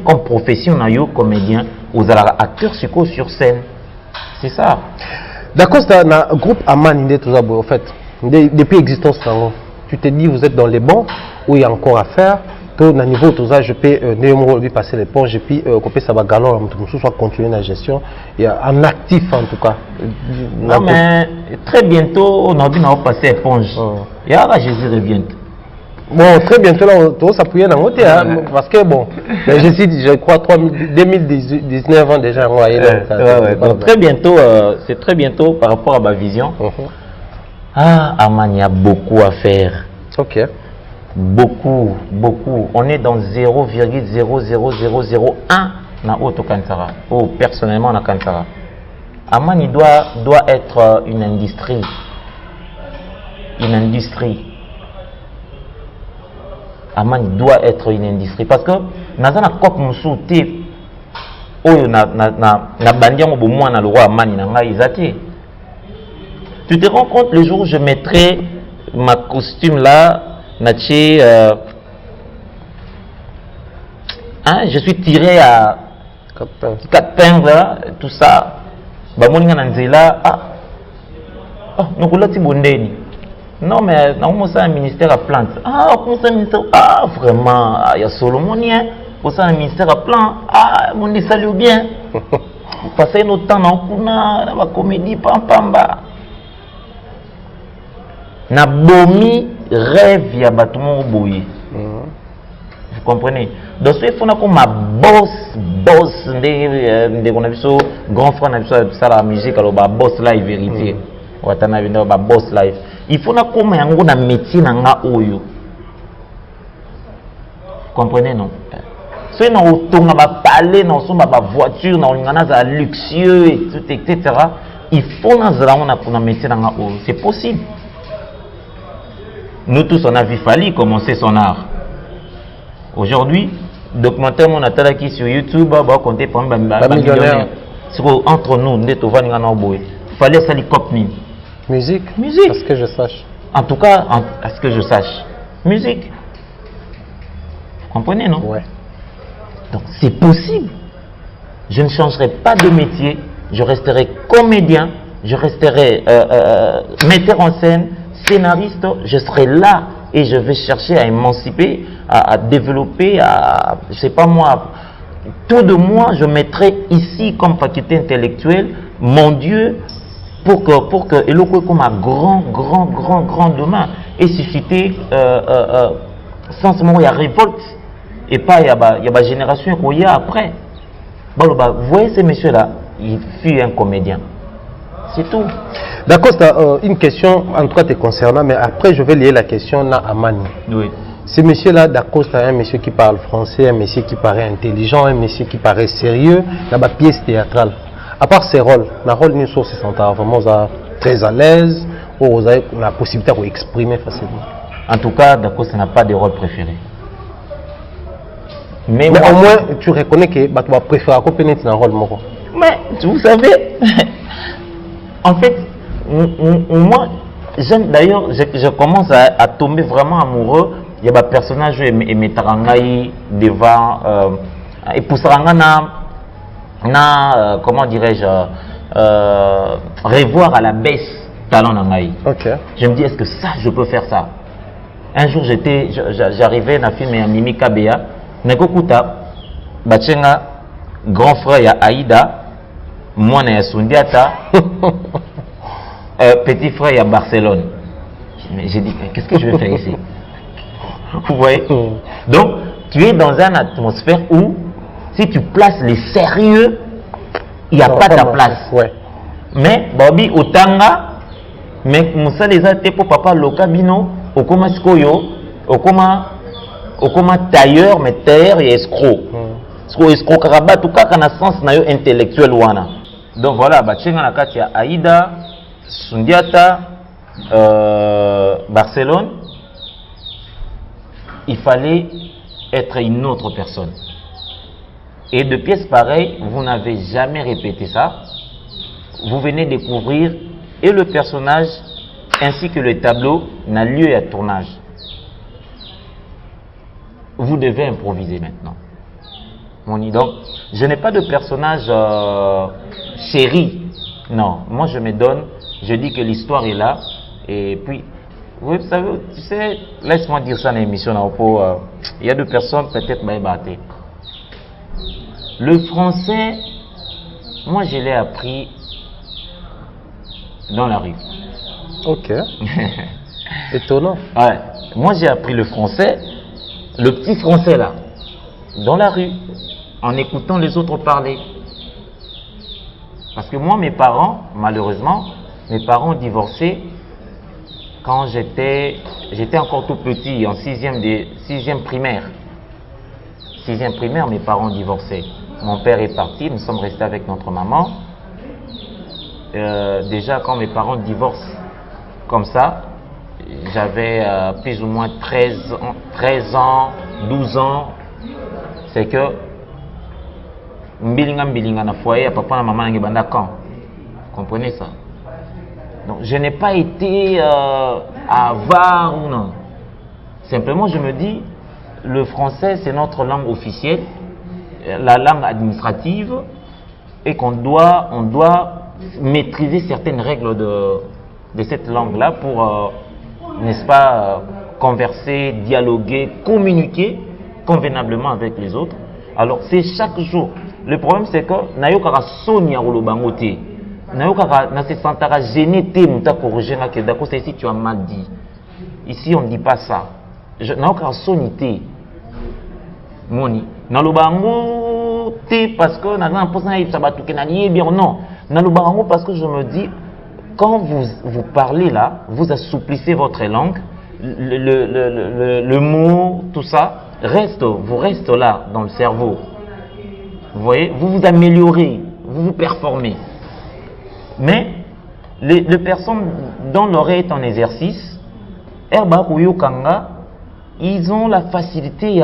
comme profession nayo comédien aux acteurs sur scène. C'est ça. D'accord, c'est un groupe Amani tout ça en fait. Depuis l'existence tu te dis vous êtes dans les bons où il y a encore à faire. Au niveau tout ça, je peux passer l'éponge et puis couper ça va galon, soit continuer la gestion. Il y a un actif en tout cas. Non mais très bientôt on a passer l'éponge. Il y a Jésus revient. Bon, très bientôt là on s'appuyer dans l'autre parce que bon, je crois 2019 ans déjà on donc très bientôt, c'est très bientôt par rapport à ma vision. Aman, il y a beaucoup à faire. Ok. Beaucoup. On est dans 0,00001 na Auto Kantara. Oh, personnellement, na Kantara. Amani doit être une industrie. Amani doit être une industrie. Parce que, nazana kop musouté, oyo na bandiango boumou na le roi Amani na nga izate. Tu te rends compte le jour où je mettrai ma costume là, Natché, je suis tiré à 4 pingles là, tout ça. Bamoninga Nanzela, nous bondeni. Non mais nous sommes un ministère à plante. Vraiment, il y a Solomonien, vous savez un ministère à plan. Mon dit salut bien. Vous passez notre temps dans la comédie pamba. Na bomi rêve ya batumo boye. Vous comprenez? Donc il faut que ma boss on a vu so grand frère na ça la musique alors ba boss live vérité. Watana bino ba boss live. Il faut que ma yango na métier na nga oyo. Vous comprenez non? So na otonga ba palais na so ba voiture na ngana za luxueux et tout etc. Il faut na zala na métier na nga oyo. C'est possible. Nous tous, on a vu Fali commencer son art. Aujourd'hui, documentaire mon atalaki sur YouTube, on compter pour un millionnaire. Entre nous, Fali sali kopni. Musique. À ce que je sache. En tout cas, à ce que je sache. Musique. Vous comprenez, non? Ouais. Donc c'est possible. Je ne changerai pas de métier. Je resterai comédien. Je resterai metteur en scène. Scénariste, je serai là et je vais chercher à émanciper, à développer, je sais pas moi, tout de moi, je mettrai ici comme faculté intellectuelle, mon Dieu, pour que et le comme un grand demain et susciter sans ce moment il y a révolte et pas il y a génération qu'il y a après. Vous voyez ces messieurs là, il fut un comédien. C'est tout. D'accord, c'est une question en tout cas te concernant, mais après je vais lier la question à Amani. Oui. Ce monsieur-là, d'Acosta, un monsieur qui parle français, un monsieur qui paraît intelligent, un monsieur qui paraît sérieux, dans la pièce théâtrale. À part ses rôles, le rôle d'une source c'est vraiment très à l'aise, ou vous avez la possibilité de l'exprimer facilement. En tout cas, d'Acosta n'a pas de rôle préféré. Mais au moins, tu reconnais que tu vas préférer accompagner dans un rôle moro. Mais vous savez, en fait, moi, d'ailleurs, je commence à tomber vraiment amoureux. Il y a un personnage et Metarangaï devant et Poussaranga comment dirais-je, revoir à la baisse talent Nangaï. Ok. Je me dis, est-ce que ça, je peux faire ça? Un jour, j'arrivais dans le film de Mimi Kabea, Nekokuta, Bachenga, grand frère ya Aïda, moi na Sundiata, petit frère ya Barcelone. J'ai dit, qu'est-ce que je vais faire ici? Vous voyez? Donc, tu es dans une atmosphère où, si tu places les sérieux, il n'y a pas ta place. Ouais. Mais, Bobby, Otanga, mais Moussa les a été pour papa Lokabino, Okoma Skoyo, Okoma tailleur, mais tailleur et escroc. Escroc, Karaba, tout cas, qu'on a sens intellectuel. Donc voilà, Bachenga Nakatia, Aïda, Sundiata, Barcelone. Il fallait être une autre personne. Et de pièces pareilles, vous n'avez jamais répété ça. Vous venez découvrir et le personnage ainsi que le tableau n'a lieu à tournage. Vous devez improviser maintenant. Donc, je n'ai pas de personnage chéri. Non, moi je me donne, je dis que l'histoire est là. Et puis, vous savez, tu sais, laisse-moi dire ça dans l'émission. Il y a deux personnes peut-être m'abattent. Le français, moi je l'ai appris dans la rue. Ok. Étonnant. Ouais. Moi j'ai appris le français, le petit français là, dans la rue, en écoutant les autres parler. Parce que moi, mes parents, malheureusement, mes parents ont divorcé quand j'étais encore tout petit, en sixième primaire. Sixième primaire, mes parents ont divorcé. Mon père est parti, nous sommes restés avec notre maman. Déjà, quand mes parents divorcent comme ça, j'avais plus ou moins 13 ans, 12 ans. C'est que Mbilinga na foyer, papa et maman n'ont pas quand. Vous comprenez ça? Donc, je n'ai pas été avare ou non. Simplement, je me dis, le français, c'est notre langue officielle, la langue administrative, et qu'on doit maîtriser certaines règles de cette langue-là pour, n'est-ce pas, converser, dialoguer, communiquer convenablement avec les autres. Alors, c'est chaque jour. Le problème, c'est que Nayokara Sonia Olobangote, Nayokara na se sentara gêné, Muta corrigé, d'accord, c'est ici tu as mal dit. Ici, on ne dit pas ça. Nayokara Sonité. Moni. Nalobangote, parce que Nazan Posan Sabatuke Nalié, bien non. Nalobango, parce que je me dis, quand vous parlez là, vous assouplissez votre langue, le mot, tout ça, vous reste là dans le cerveau. Vous voyez, vous vous améliorez, vous vous performez. Mais les personnes dont l'oreille est en exercice, ils ont la facilité.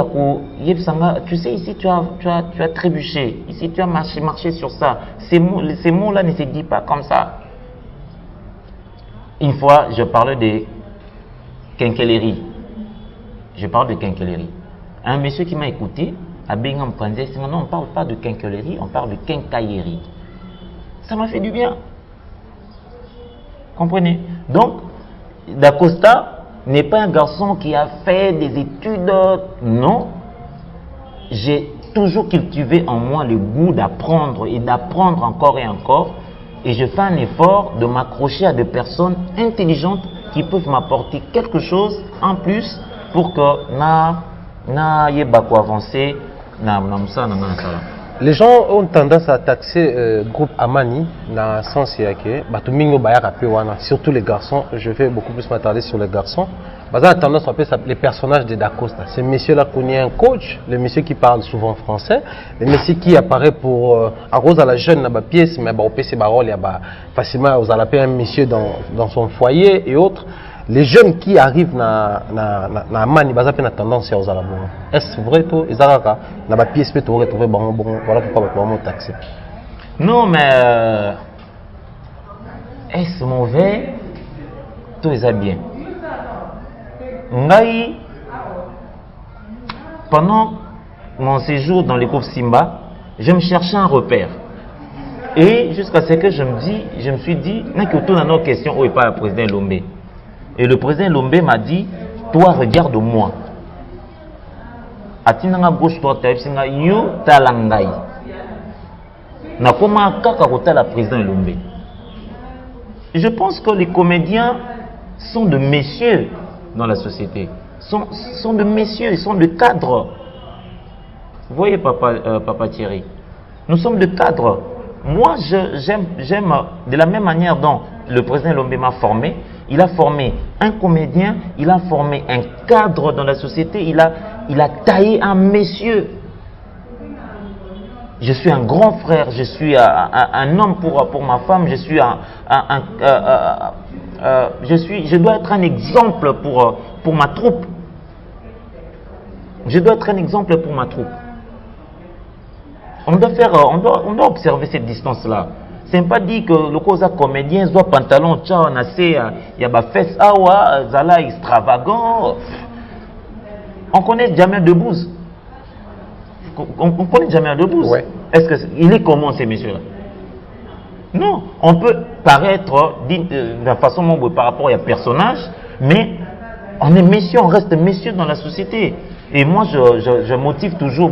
Tu sais, ici tu as trébuché, ici tu as marché sur ça. Ces mots-là ne se disent pas comme ça. Une fois, je parlais de quincaillerie. Je parle de quincaillerie. Un monsieur qui m'a écouté, à Bingam Panzé, non, on ne parle pas de quincaillerie, on parle de quincaillerie. Ça m'a fait du bien. Comprenez? Donc, D'Acosta n'est pas un garçon qui a fait des études. Non. J'ai toujours cultivé en moi le goût d'apprendre et d'apprendre encore et encore. Et je fais un effort de m'accrocher à des personnes intelligentes qui peuvent m'apporter quelque chose en plus pour que na yeba ko avancer na msa na. Les gens ont tendance à taxer groupe Amani dans le sens surtout les garçons. Je vais beaucoup plus m'attarder sur les garçons. Ils ont tendance à appeler ça les personnages de Da Costa. Ces messieurs-là connaissent un coach, les messieurs qui parlent souvent français, les messieurs qui apparaissent pour arroser à la jeune dans pièce, mais facilement aux un monsieur dans son foyer et autres. Les jeunes qui arrivent na Amani, ils ont tendance à aux alabons. Est-ce vrai tout? Ils ont na pièce peut retrouver bon. Voilà pourquoi ils vont taxer. Non, mais est-ce mauvais? Tout est bien. Ngai, pendant mon séjour dans le groupe Simba, je me cherchais un repère. Et jusqu'à ce que je me suis dit, n'a que tout dans nos questions où est pas le président Lombe. Et le président Lombe m'a dit, toi regarde-moi. Atinanga gauche toi taïsinga yo talangai. Na koma kaka kota la président Lombe. Je pense que les comédiens sont de messieurs dans la société. Sont de messieurs, ils sont de cadres. Vous voyez papa Thierry, nous sommes de cadres. Moi j'aime de la même manière dont le président Lombe m'a formé. Il a formé un comédien, il a formé un cadre dans la société, il a taillé un monsieur. Je suis un grand frère, je suis un homme pour ma femme, je dois être un exemple pour ma troupe. Je dois être un exemple pour ma troupe. On doit observer cette distance-là. C'est pas dit que le cause comédien soit pantalon tcha nassé il y a ba fesse awa zala extravagant. On connaît Jamel Debbouze. On connaît Jamel Debbouze. Ouais. Est-ce qu'il est comment ces messieurs-là? Non, on peut paraître de façon par rapport à un personnage, mais on est messieurs, on reste messieurs dans la société. Et moi je motive toujours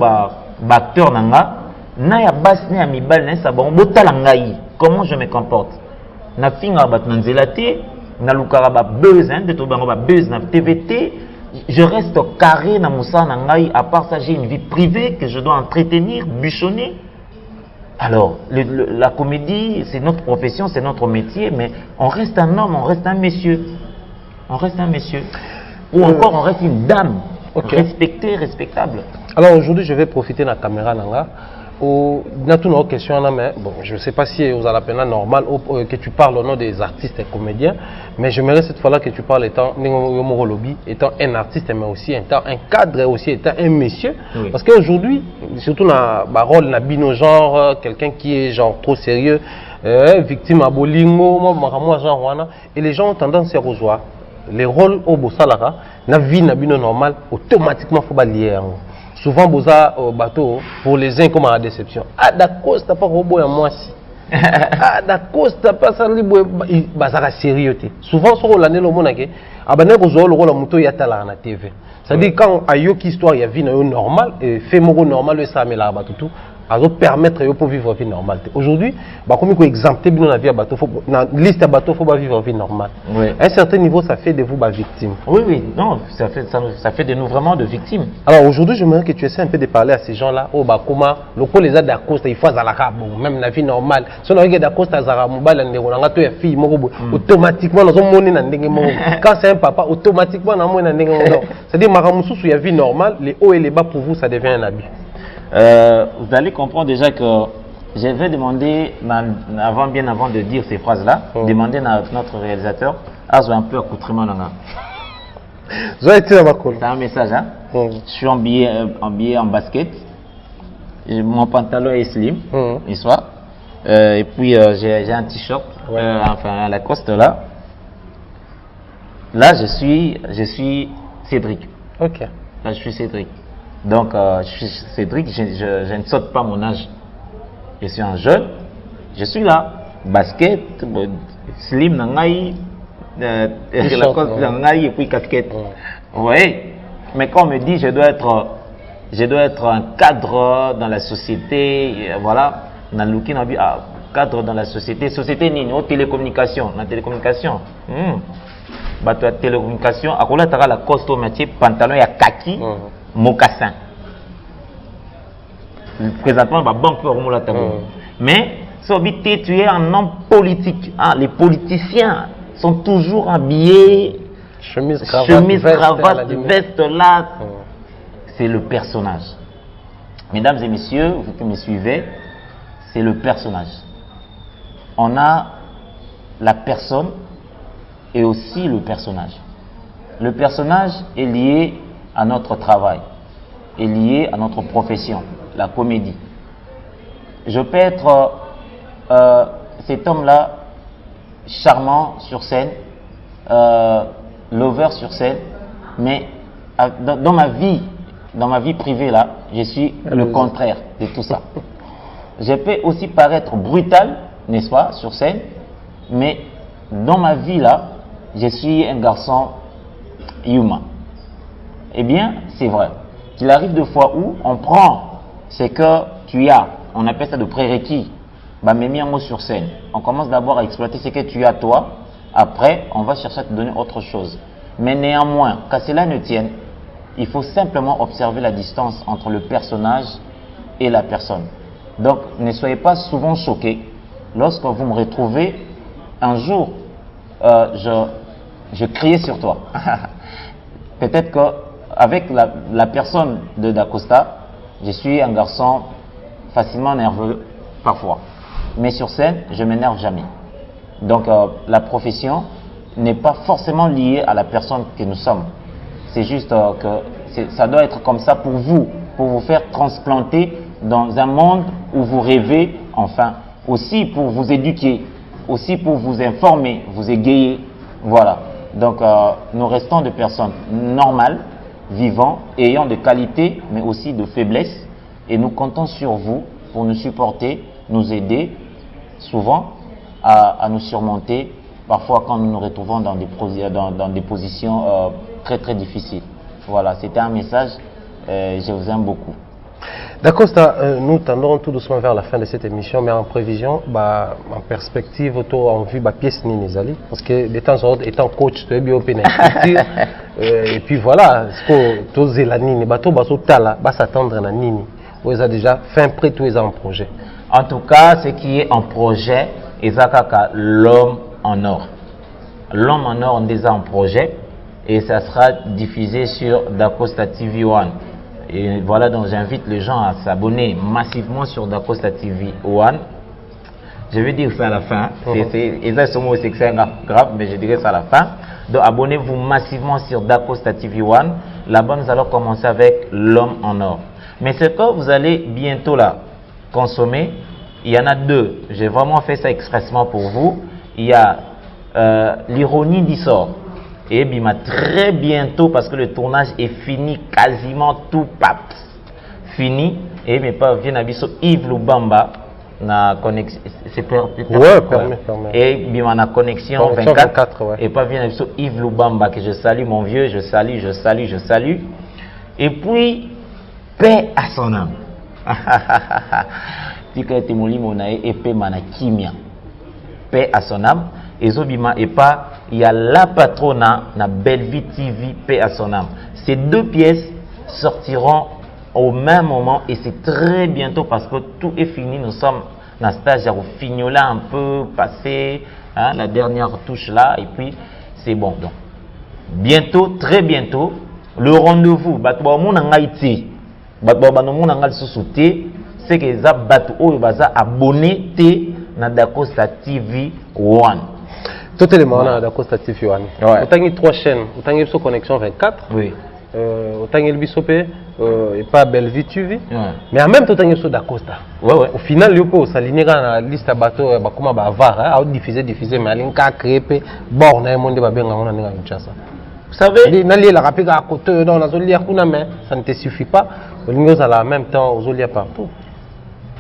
acteur nanga. Na ya bas ne amibal ne sabon botalangai. Comment je me comporte? Na finga bat nanzelate, na lukara ba buzz de to bango ba buzz na TVT, je reste carré na moussa nangai. À part ça, j'ai une vie privée que je dois entretenir, bûchonner. Alors, la comédie, c'est notre profession, c'est notre métier, mais on reste un homme, on reste un monsieur. On reste un monsieur. Ou encore, on reste une dame. Okay. Respectée, respectable. Alors aujourd'hui, je vais profiter de la caméra nanga. Une question, mais bon, je ne sais pas si vous avez la normal que tu parles au nom des artistes et comédiens, mais j'aimerais cette fois-là que tu parles étant un artiste, mais aussi étant un cadre, aussi étant un monsieur. Oui. Parce qu'aujourd'hui, surtout dans le rôle de genre, quelqu'un qui est genre trop sérieux, victime à bolingo, genre, et les gens ont tendance à rejoindre les rôles au Bossalara, la vie normale, automatiquement, il faut balayer. Souvent, boza au bateau, pour les uns comme à la déception. Ah, d'accord, c'est pas robot à moi si. Ah, d'accord, c'est pas ça, c'est sérieux. Souvent, sur l'année, le monde a dit, ah, ben, le rôle de moto, il y a la na TV. C'est-à-dire, quand il y a une histoire, il y a une vie normale, et fait mon normal, ça, mais là, tout. Alors permettre de vivre une vie normale. Aujourd'hui, comme il exempté la vie à bateau, la liste de bateau, il faut vivre une vie normale. Oui. À un certain niveau, ça fait de vous victimes. Oui, oui, non, ça fait de nous vraiment de victimes. Alors aujourd'hui, j'aimerais que tu essaies un peu de parler à ces gens-là. Oh, comment le coup les a d'accoste, il faut à même la vie normale. Si on a d'accoste à Zara Mobile, on a une fille, automatiquement, quand c'est un papa, automatiquement, on a c'est-à-dire, il y a une vie normale, les hauts et les bas pour vous, ça devient un habit. Vous allez comprendre déjà que je vais demander, bien avant de dire ces phrases-là, demander à notre réalisateur à un peu accoutrement. C'est un message, hein? Je suis habillé en basket, mon pantalon est slim, histoire. Et puis j'ai un t-shirt, enfin la coste là. Là, je suis Cédric. Ok. Là, je suis Cédric. Donc, je suis Cédric, je ne saute pas mon âge. Je suis un jeune, je suis là. Basket, slim, nangai, la coste nangai et puis casquette. Oui. Mais quand on me dit je dois être un cadre dans la société, voilà, dans le cadre dans la société, société nini, télécommunication, la télécommunication. La télécommunication, à quoi là, tu as la coste au métier, pantalon et kaki. Mocassin. présentement, la banque peut remonter la table. Mais, tu es un homme politique. Ah, les politiciens sont toujours habillés, chemise, cravate, veste là. C'est le personnage. Mesdames et messieurs, vous qui me suivez, c'est le personnage. On a la personne et aussi le personnage. Le personnage est lié à notre travail, est lié à notre profession, la comédie. Je peux être cet homme-là, charmant sur scène, lover sur scène, mais dans ma vie privée là, je suis le contraire de tout ça. Je peux aussi paraître brutal, n'est-ce pas, sur scène, mais dans ma vie là, je suis un garçon humain. Eh bien, c'est vrai. Il arrive des fois où on prend ce que tu as, on appelle ça de prérequis, bah, mais mis en mot sur scène. On commence d'abord à exploiter ce que tu as toi, après on va chercher à te donner autre chose. Mais néanmoins, qu'à cela ne tienne, il faut simplement observer la distance entre le personnage et la personne. Donc, ne soyez pas souvent choqués lorsque vous me retrouvez un jour, je criais sur toi. Peut-être qu'avec la personne de Dacosta, je suis un garçon facilement nerveux parfois. Mais sur scène, je ne m'énerve jamais. Donc, la profession n'est pas forcément liée à la personne que nous sommes. C'est juste que ça doit être comme ça pour vous faire transplanter dans un monde où vous rêvez, enfin, aussi pour vous éduquer, aussi pour vous informer, vous égayer. Voilà. Donc, nous restons des personnes normales, vivant, ayant des qualités, mais aussi de faiblesses. Et nous comptons sur vous pour nous supporter, nous aider, souvent, à nous surmonter, parfois quand nous nous retrouvons dans des positions très très difficiles. Voilà, c'était un message, je vous aime beaucoup. D'accord, nous tendons tout doucement vers la fin de cette émission, mais en prévision, en perspective, en vue, pièce ni Nizali, parce que de temps en temps, étant coach, tu es bien open et puis voilà, ce que tu es la nini, s'attendre à la nini, vous avez déjà fin prêt, tous les en projet. En tout cas, ce qui est en projet, c'est l'homme en or. L'homme en or, on est déjà en projet, et ça sera diffusé sur Dacosta TV One. Et voilà, donc j'invite les gens à s'abonner massivement sur Dacosta TV One. Je vais dire ça à la fin. C'est grave, mais je dirai ça à la fin. Donc abonnez-vous massivement sur Dacosta TV One. Là-bas, nous allons commencer avec l'homme en or. Mais ce que vous allez bientôt là consommer, il y en a deux. J'ai vraiment fait ça expressement pour vous. Il y a l'ironie d'Issor. Et bima très bientôt, parce que le tournage est fini, quasiment tout pape fini. Et mes pas viennent à Bisso Yves Lubamba na connexion. C'est permis. Et bima na connexion 24. Ouais. Et pas viennent à Bisso Yves Lubamba que je salue mon vieux, je salue. Et puis paix à son âme. Tika ete molimo na épée mana kimia. Paix à son âme. Et Zobima et pas, il y a la patrona na Bellevue TV, paix à son âme. Ces deux pièces sortiront au même moment et c'est très bientôt parce que tout est fini. Nous sommes dans un stage à fignola un peu passé, hein, la dernière touche là et puis c'est bon. Donc bientôt, très bientôt, le rendez-vous. Batouba mon Haïti, batouba mon angal sous-souté, c'est que les abonnés na Dacosta TV One. Totalement, on a Dacosta TV One. Autant il y a 3 chaînes, autant il y a connexion 24. Oui. Autant il y a Bissopé et pas Bellevue TV. Mais en même temps, il y a Dacosta. Au final, il faut s'aligner dans la liste de bateaux, comme à Bavar, à diffuser, mais il y a créé bon, on a un monde de babé on a Kinshasa. Vous savez, la rapide à côté, dans la zone mais ça ne te suffit pas. On a en même temps aux oliers partout.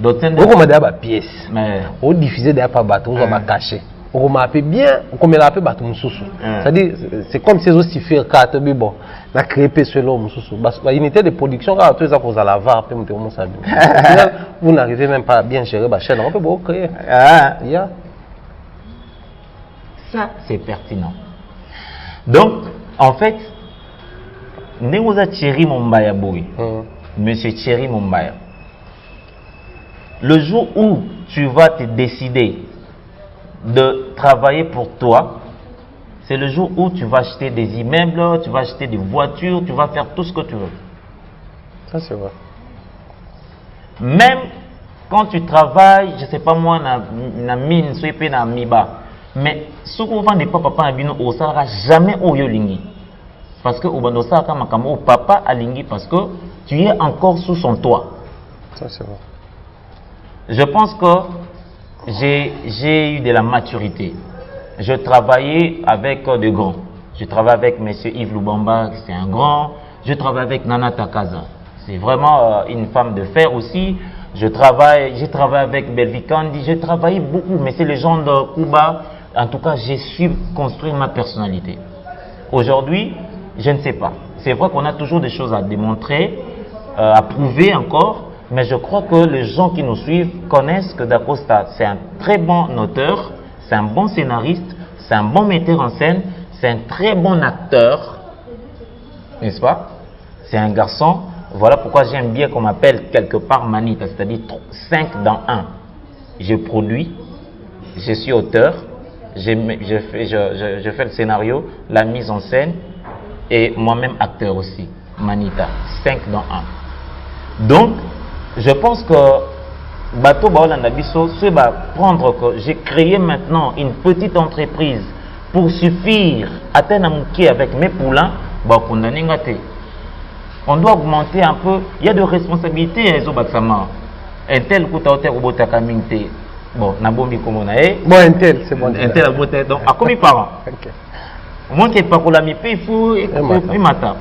D'autres pièces. Mais on diffuse des bateaux, on va cacher. On m'a appelé bien, on m'a appelé bateau moussoussou. C'est-à-dire, c'est comme si aussi faire carte, mais bon, on a créé selon moussoussou. La unité de production, quand tout ça vous allez avoir, après vous n'arrivez même pas à bien gérer la chaîne. On peut beaucoup créer. Ça, c'est pertinent. Donc, en fait, nous avons Thierry Mombaya Boui. Monsieur Thierry Mombaya. Le jour où tu vas te décider de travailler pour toi, c'est le jour où tu vas acheter des immeubles, tu vas acheter des voitures, tu vas faire tout ce que tu veux. Ça, c'est vrai. Même quand tu travailles, je ne sais pas moi, na mine, soit na miba. Mais ce qu'on vend des papa abino au sera jamais au yolingi. Parce que au bando sara makamo papa alingi parce que tu es encore sous son toit. Ça, c'est vrai. Je pense que j'ai eu de la maturité. Je travaillais avec des grands. Je travaille avec M. Yves Lubamba, c'est un grand. Je travaille avec Nana Takaza. C'est vraiment une femme de fer aussi. J'ai travaillé avec Belvikandi. J'ai travaillé beaucoup, mais c'est les gens de Cuba. En tout cas, j'ai su construire ma personnalité. Aujourd'hui, je ne sais pas. C'est vrai qu'on a toujours des choses à démontrer, à prouver encore. Mais je crois que les gens qui nous suivent connaissent que Da Costa, c'est un très bon auteur, c'est un bon scénariste, c'est un bon metteur en scène, c'est un très bon acteur, n'est-ce pas? C'est un garçon, voilà pourquoi j'aime bien qu'on m'appelle quelque part Manita, c'est-à-dire 5 dans 1. Je produis, je suis auteur, je fais le scénario, la mise en scène, et moi-même acteur aussi, Manita, 5 dans 1. Donc, je pense que Bato Baolanda Bisso, c'est prendre que j'ai créé maintenant une petite entreprise pour suffire à Tenamouké avec mes poulains, on doit augmenter un peu. Il y a de responsabilités à Ezobaksama. Un tel Koutaote Robota Kamingte. Bon, Nabombi Komonae. Bon, un tel, c'est bon. Un tel à Bota. Donc, à combien par an? Moi qui n'ai pas pour la mi, il faut. Il m'attend.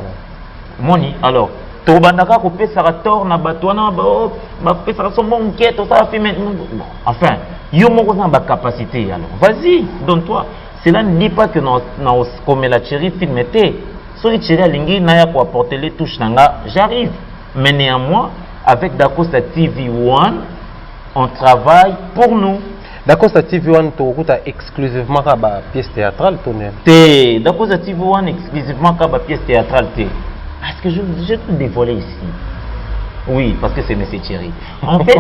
Moni, alors. Tobandaka ko pesara tor na batwana ba pesara son bon quête ça fait maintenant enfin yo moko na ba capacité alors vas-y donne-toi. Cela ne dit pas que comme la chérie film était so chérie alingi na ya ko apporter les touches nanga j'arrive mais néanmoins avec Da Costa TV1 on travaille pour nous. Da Costa TV1 to exclusivement ka ba pièce théâtrale tonne. Da Costa TV1 exclusivement ka ba pièce théâtrale té. Est-ce que je vais te dévoiler ici? Oui, parce que c'est M. Thierry. En fait,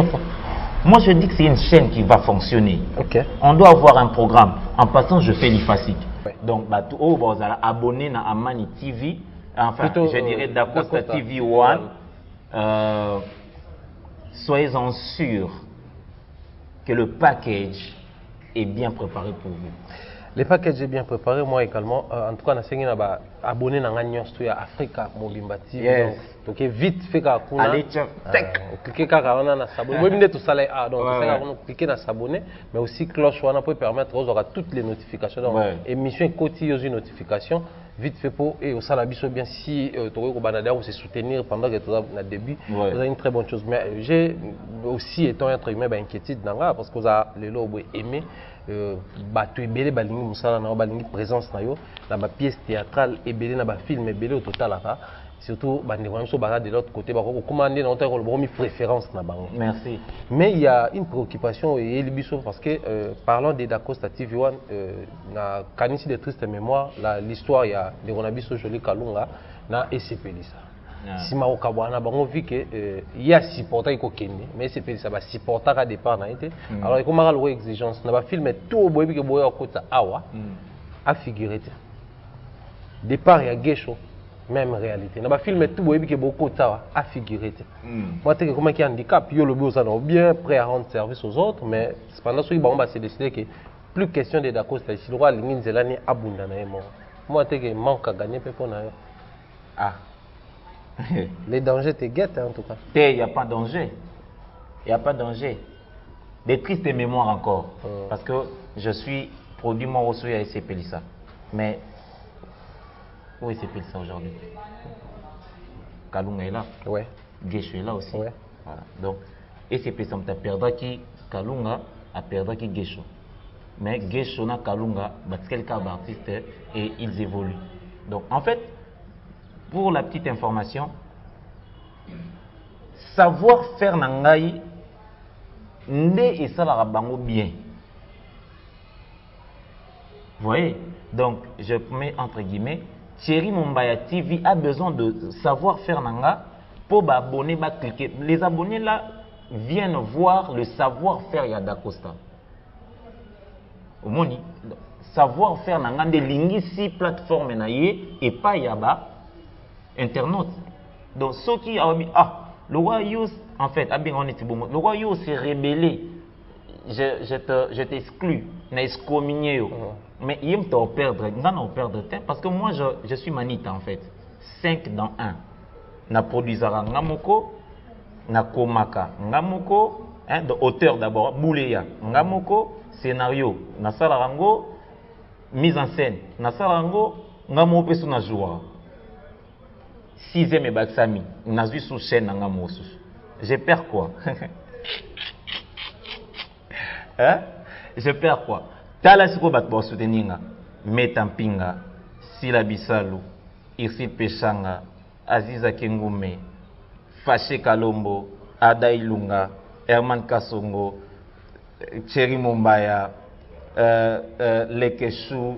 moi je dis que c'est une chaîne qui va fonctionner. Okay. On doit avoir un programme. En passant, je fais l'IFASIC. Ouais. Donc, vous allez abonner à Amani TV. Enfin, plutôt, je dirais Da Costa TV1. Soyez-en sûrs que le package est bien préparé pour vous. Les packages est bien préparé, moi également. En tout cas, on a abonné à la Africa Mobimba TV. Yes. Donc, vite fait qu'à allez, cliquez on a s'abonner. Moi, je tout ça là. Donc, cliquez dans s'abonner, mais aussi cloche on peut permettre aux aura toutes les notifications. Donc, émission quotidienne aux notifications. Vite fait pour et au salabiso bien si tu ou se soutenir pendant que tu as le début, vous avez une très bonne chose. Mais j'ai aussi étant entre guillemets inquiétude parce que vous avez les lots aimé batu ebele balingi musala na balingi présence na yo na ba pièce théâtrale ebele na ba film ebele au total là surtout bande vraiment so bala de l'autre côté ba ko commander na hôtel ko mi préférence na bango. Merci. Mais il y a une préoccupation et libiso parce que parlons de Da Costa TV1 na kanisi de triste mémoire l'histoire il y a de Ronabiso Joli Kalunga na SCP Lisa. Si ma okabwana bango vu que il y a supporter ko kende mais SCP Lisa ba supporter à départ na été alors comment la loi exigence na ba film tout boyebi ke boya kota awa a figurer départ ya gesho même réalité na ba film tout boyebi ke beaucoup ta a figurer moi te comment qui handicap yo lobi ça bien prêt à rendre service aux autres mais cependant ceux qui ba se décider que plus question de Da Costa ici le roi lingi zelani abunda na mo moi te que manque à gagner pe na yo ah. Les dangers te guettent en tout cas. Il n'y a pas de danger. Il n'y a pas de danger. Des tristes mémoires encore. Parce que je suis produit mon reçu à SCP Lissa. Mais où est SCP Lissa aujourd'hui? Kalunga est là. Ouais. Gesho est là aussi. Ouais. Voilà. Donc, SCP Lissa a perdu qui Kalunga a perdu qui Gesho. Mais Gesho na Kalunga, quelques artistes et ils évoluent. Donc en fait, pour la petite information, savoir faire nangai nde et ça la bango bien. Vous voyez? Donc, je mets entre guillemets, Thierry Mombaya TV a besoin de savoir faire nanga pour abonner, cliquer. Les abonnés là, viennent voir le savoir-faire ya Dacosta. Au moins, savoir-faire na ngande lingisi plateforme na ye et pas yaba internaute. Donc ceux qui le roi Yous en fait le roi Yous s'est rébellé. Je t'exclus, n'a excommunié. Mais il me t'en perdre, parce que moi je suis manita en fait. 5 dans 1. Na produisara ngamoko, na komaka ngamoko, de auteur d'abord, Bouleya ngamoko, scénario, na salarango, mise en scène, na salarango, ngamo pesu na joie. 6e et Baksami, na zui sous chaîne na ngamo. Je perds quoi? Hein? Je perds quoi? Tala siko bat bo soutenir Metampinga, Sila Bisalu, Irsil Peshanga, Aziza Kengume, Faché Kalombo, Ada Ilunga, Herman Kasongo, Thierry Mumbaya, Lekeshu,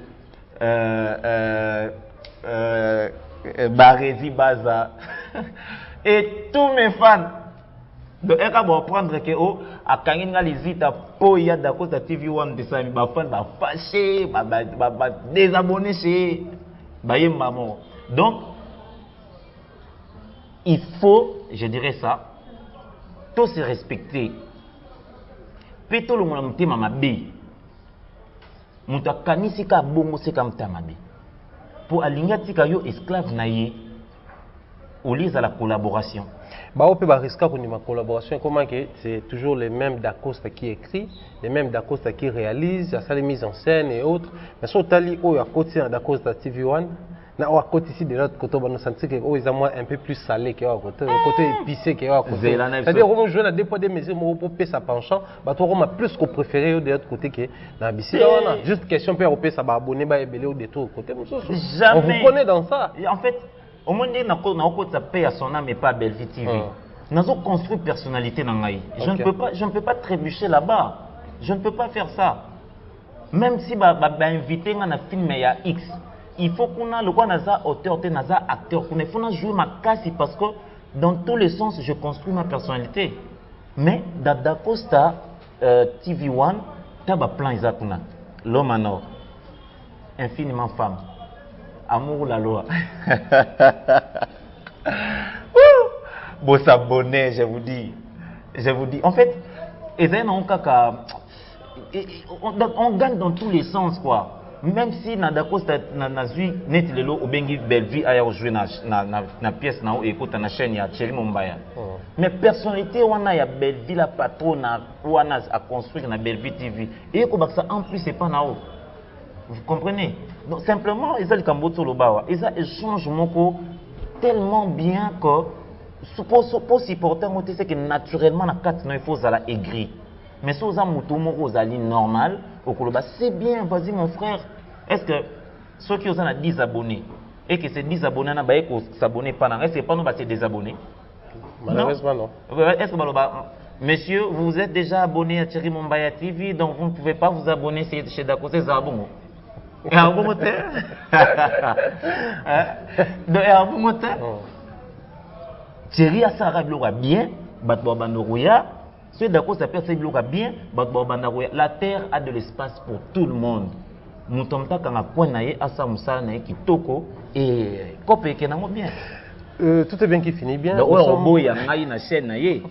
Barezi Baza et tous mes fans. Donc, elle va prendre que à Kangina Lizita, Poya Dacosta TV1 de Sami, ma fan va fâcher, va désabonner chez Bayem Maman. Donc, il faut, je dirais ça, tous se respecter. Peto le monde m'a mamabe. Muta kanisika bongo se kam tamabe. Pour aligner tika yo esclave naie, au lieu de la collaboration. Bah, on peut risquer pour une collaboration. Comment que c'est toujours les mêmes d'Acosta qui écrit, les mêmes d'Acosta qui réalise, ça les mises en scène et autres. Mais si on tali au à côté d'Acosta TV1, na au à côté ici de l'autre côté, on sentit que ils ont un peu plus salé que au côté épicé que au côté. C'est-à-dire on joue à des poids des mesures pour payer sa penchant, bah toi on a plus qu'on préféré de l'autre côté que dans Bissi. Juste question pour payer ça va abonner bah ébélé au détour côté. Jamais. On vous connaît dans ça. En fait. Au moins, on a paix à son âme et pas à Bellevue TV. Nous avons construit personnalité dans Ngaï. Je ne peux pas trébucher là-bas. Je ne peux pas faire ça. Même si je invité dans un film il y a X, il faut qu'on a le droit d'être auteur, acteur. Il faut jouer ma casse parce que dans tous les sens, je construis ma personnalité. Mais dans Dacosta TV1, tu as un plan exactement. L'homme en or, infiniment femme. Amour la loi. Bon s'abonner, je vous dis. En fait, on gagne dans tous les sens quoi. Même si Dacosta na zui net lelo obengi Bellevue aya jouer na pièce na écoute na chaîne ya Thierry Mumbaya. Mais personnalité wana ya Bellevue la patronne wana a construire na Bellevue TV. Et ko ça en plus c'est pas na haut. Vous comprenez? Donc simplement, ils ont le Cambodia le bas. Ils ont échangé tellement bien que pour supporter, c'est que naturellement, il faut aigri. Mais si vous avez normal, c'est bien, vas-y mon frère. Est-ce que ceux qui ont 10 abonnés et que ces 10 abonnés ne s'abonnent pas, est-ce que pas nous c'est désabonnés? Malheureusement non. Est-ce que monsieur, vous vous êtes déjà abonné à Thierry Mumbaya TV, donc vous ne pouvez pas vous abonner chez Dacosta Zabongo. Et un bon moteur. Un bon moteur. Thierry a ça bien, Batbobanoroya. Ceux d'accord ça peut faire bien, Batbobanoroya. La terre a de l'espace pour tout le monde. Moutomta quand a point naïe, asa musala naïe qui toko et copé qui n'a bien. Tout est bien qui finit bien. Le robot y a naïe na chaîne naïe.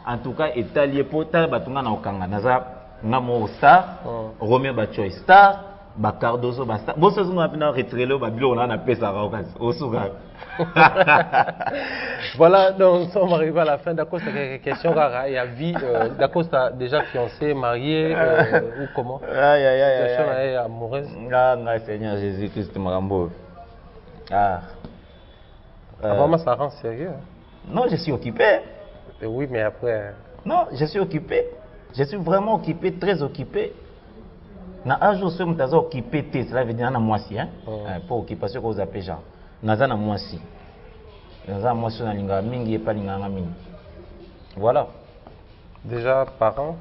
En tout cas, Italie pota batunga na okanga. Naza ngamo star, Romeo Bachoy star. Bacardozo basta. Bon ça nous a bien retiré le babilo on a appelé ça au souga. Voilà, donc on va arriver à la fin. Dacosta quelques questions il y a vie Dacosta déjà fiancé, marié ou comment? Aïe amoureuse. Ah Seigneur Jésus-Christ Marambo. Vraiment ça rend sérieux. Non, je suis occupé. Oui, mais après non, je suis occupé. Je suis vraiment occupé, très occupé. Na un jour, je suis occupé, cela veut dire que moi aussi, pour occupation que vous appelez genre. Naza na moi aussi. Naza moi aussi na linga mingi et pas linga mingi. Voilà. Déjà parent?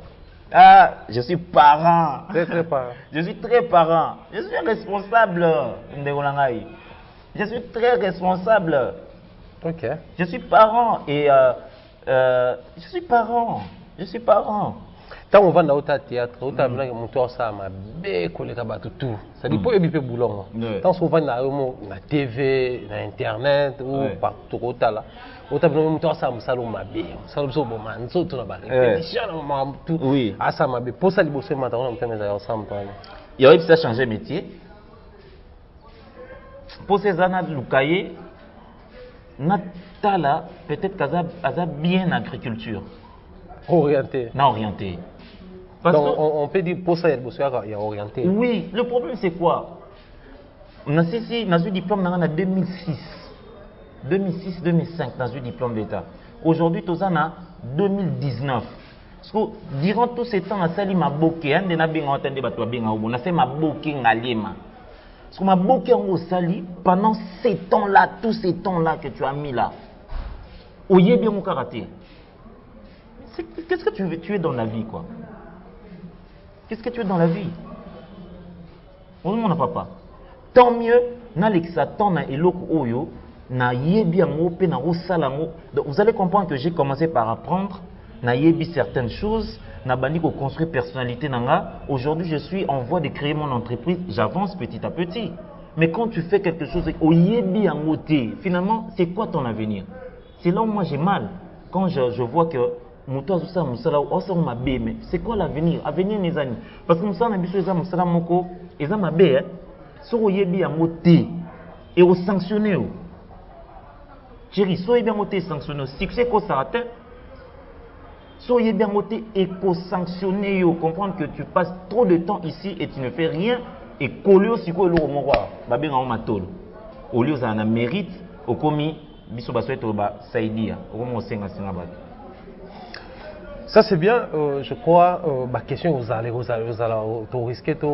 Ah, je suis parent. Très parent. Je suis très parent. Je suis responsable. Je suis très responsable. Ok. Je suis parent et je suis parent. Je suis parent. Tant on va dans le théâtre, on a besoin de monter ça, ma bé, collègue à tout. Ça dit pas y a boulot. Tant on va dans la TV, dans Internet ou partout au là. On a besoin de monter ça, salon ma bé, salon so bon man, so tout là-bas. Tout. Oui. Ah ça ma bé. Pour ça les bosser maintenant on fait mes ensemble. Il y aurait pu changer métier. Pour ces années de Lukaye, Natala peut-être qu'elle bien agriculture. Orienté. Non, orienté. Parce donc, on peut dire pour ça, il y a orienté. Oui, le problème c'est quoi? On a eu diplôme en 2006. 2006-2005, dans un diplôme d'État. Aujourd'hui, tout ça, en 2019. Parce que durant tous ces temps, on a fait ma bouquet. On a fait ma bouquet en Alima. Parce que ma bouquet en Sali, pendant ces temps-là, tous ces temps-là que tu as mis là, où il y a bien mon karaté. Qu'est-ce que tu es dans la vie, quoi? Qu'est-ce que tu es dans la vie? On ne papa. Tant mieux, n'alexa tant na eloko oyo na yebi ango pe na osala ngo. Donc vous allez comprendre que j'ai commencé par apprendre na yebi certaines choses, na bandi ko construire personnalité nanga. Aujourd'hui, je suis en voie de créer mon entreprise, j'avance petit à petit. Mais quand tu fais quelque chose au yebi ango te, finalement, c'est quoi ton avenir? C'est là où moi j'ai mal quand je vois que c'est quoi l'avenir? Avenir les amis. Parce que nous sommes habitués à Moussala Moko, et ça m'a bé, so yebi à moté et au sanctionner. Chérie, so yebi à moté sanctionner. Succès qu'on s'arrête, so yebi à moté et qu'on sanctionner. Comprendre que tu passes trop de temps ici et tu ne fais rien et coller aussi quoi le roman roi. Babé en matol. Au lieu ça en mérite, au commis, biso basouet au bas saïdia. Au moment où c'est un singabat. Ça c'est bien, je crois, ma question vous allez risquer de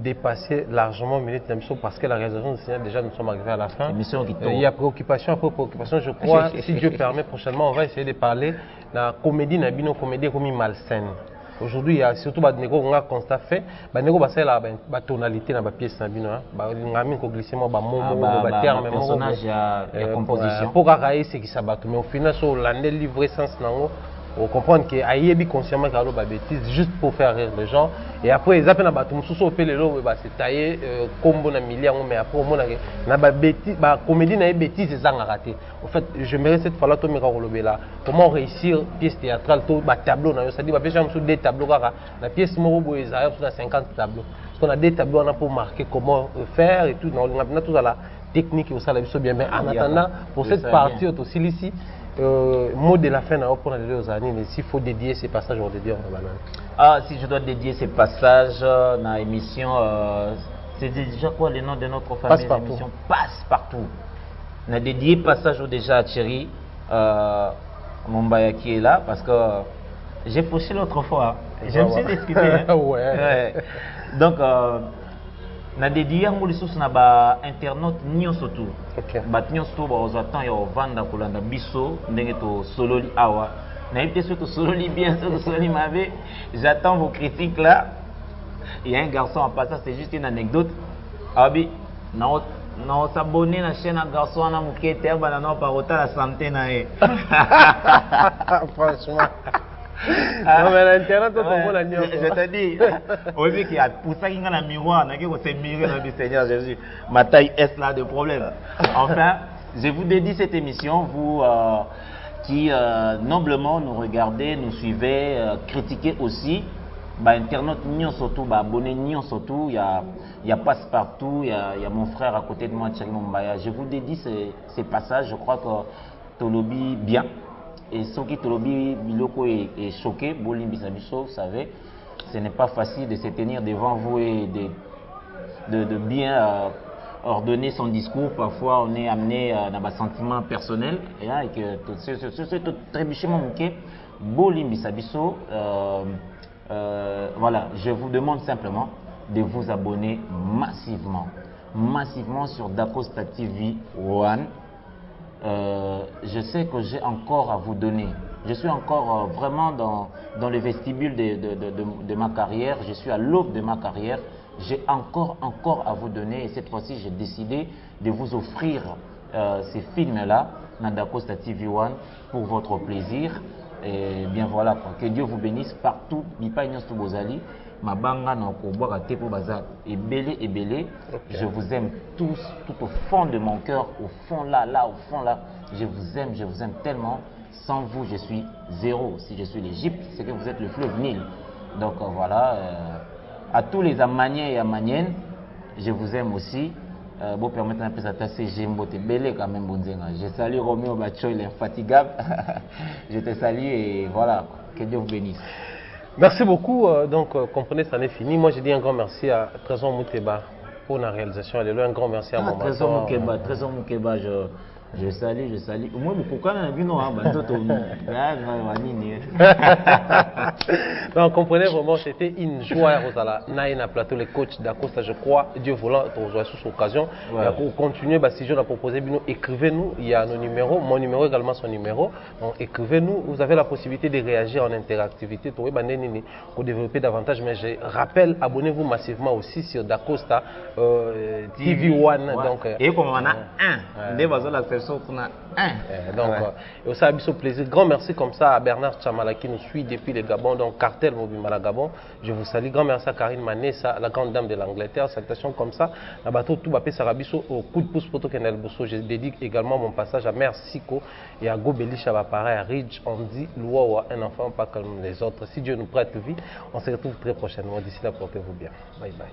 dépasser largement minute d'émission parce que la réalisation du cinéma, déjà nous sommes arrivés à la fin. Il y a préoccupation après préoccupation, je crois, si Dieu permet, prochainement on va essayer de parler de la comédie, une comédie comme malsaine. Aujourd'hui, il y a surtout des gens qui constat fait, des gens qui la tonalité dans la pièce, des gens qui ont glissé des termes, des personnages, il y a composition. Pour arrailler ce qui s'abattent, mais au final, sur l'année livrée sens, on comprend que Ayebi consciemment qu'il y a des bêtises juste pour faire rire les gens et après ils appellent à battre sous au pélé c'est taillé combo na milliard mais après au moins na ba bêtise ba comédie na bêtise c'est ça raté. En fait j'aimerais cette fois là to me rolobé là comment réussir pièce théâtrale to ba tableau na ça dit ba pêcher sur des tableaux kaka la pièce moko boy ça sur 50 tableaux parce qu'on a des tableaux on a pour marquer comment faire et tout on a tout ça la technique et ça la bien mais en attendant pour cette partie aussi ici mot de la fin pour les deux années, mais s'il faut dédier ces passages, on dédie en banane. Ah, si je dois dédier ces passages dans l'émission, c'est déjà quoi le nom de notre famille? L'émission Passe Partout. On a dédié passage déjà à Thierry Mombaya qui est là parce que j'ai fauché l'autre fois. Je me suis excusé. Hein. Ouais. Donc, on a dédié à les sources na ba internaute nyo surtout. Ba nyo surtout ba ozatan ya vanda kolanda biso ndenge to sololi awa. Na été surtout sololi bien surtout sololi mavé. J'attends vos critiques là. Il y a un garçon en passant, c'est juste une anecdote. Abi na s'abonner na chaîne un garçon na mukete ba na parota la santé na e. Franchement. Non mais l'internet je te dis au vu qu'il y a pour ça qu'il y a un miroir on a que c'est miroir du Seigneur Jésus ma taille est là de problème. Enfin je vous dédie cette émission vous qui noblement nous regardez nous suivez critiquez aussi bah internaute nion surtout bah abonné nion surtout il y a Passe Partout il y a mon frère à côté de moi Thierry Mombaya je vous dédie ces passages je crois que Tolobi bien. Et ce qui Tolobi Biloko est choqué, Bolim Bisabiso, vous savez, ce n'est pas facile de se tenir devant vous et de bien ordonner son discours. Parfois, on est amené dans un sentiment personnel. Et que c'est tout trébuchement manqué. Bolim Bisabiso, voilà, je vous demande simplement de vous abonner massivement sur Dacosta TV One. Je sais que j'ai encore à vous donner. Je suis encore vraiment dans le vestibule de ma carrière. Je suis à l'aube de ma carrière. J'ai encore à vous donner. Et cette fois-ci, j'ai décidé de vous offrir ces films-là, Dacosta TV One, pour votre plaisir. Et bien voilà, quoi. Que Dieu vous bénisse partout. Ma banga na koboaka te po baza ebele ebele. Je vous aime tous, tout au fond de mon cœur, au fond là, au fond là. Je vous aime tellement. Sans vous, je suis zéro. Si je suis l'Égypte, c'est que vous êtes le fleuve Nil. Donc voilà, à tous les Amaniens et Amaniennes, je vous aime aussi. Bon, permettez un peu ça, c'est Jimbote Belé quand même, Bonzenga. Je salue Roméo Bacho, il est infatigable. Je te salue et voilà, que Dieu vous bénisse. Merci beaucoup. Donc, comprenez, ça n'est fini. Moi, je dis un grand merci à Trésor Mouteba pour la réalisation. Allez, un grand merci à mon Trésor Moukeba, je salue. Moi, je Donc, comprenez vraiment, c'était une joie, Rosala. Naïna Plateau, le coach d'Acosta, je crois, Dieu voulant, aujourd'hui, sous cette occasion. Pour continuer, si je l'ai proposé, écrivez-nous, il y a nos numéros, mon numéro également son numéro. Donc, écrivez-nous, vous avez la possibilité de réagir en interactivité pour développer davantage. Mais je rappelle, abonnez-vous massivement aussi sur d'Acosta TV One. Donc, et comme on a donc, et aussi, un plaisir. Grand merci comme ça à Bernard Chamala qui nous suit depuis le Gabon, donc Cartel Mobimala Gabon. Je vous salue. Grand merci à Karine Manessa, la grande dame de l'Angleterre. Salutations comme ça. La bateau tout bapé Sarabiso au coup de pouce pour tout Kenel Bosso. Je dédie également mon passage à Mère Siko et à Gobeli Chabapara, à Ridge, Andy, Louawa, un enfant pas comme les autres. Si Dieu nous prête vie, on se retrouve très prochainement. D'ici là, portez-vous bien. Bye bye.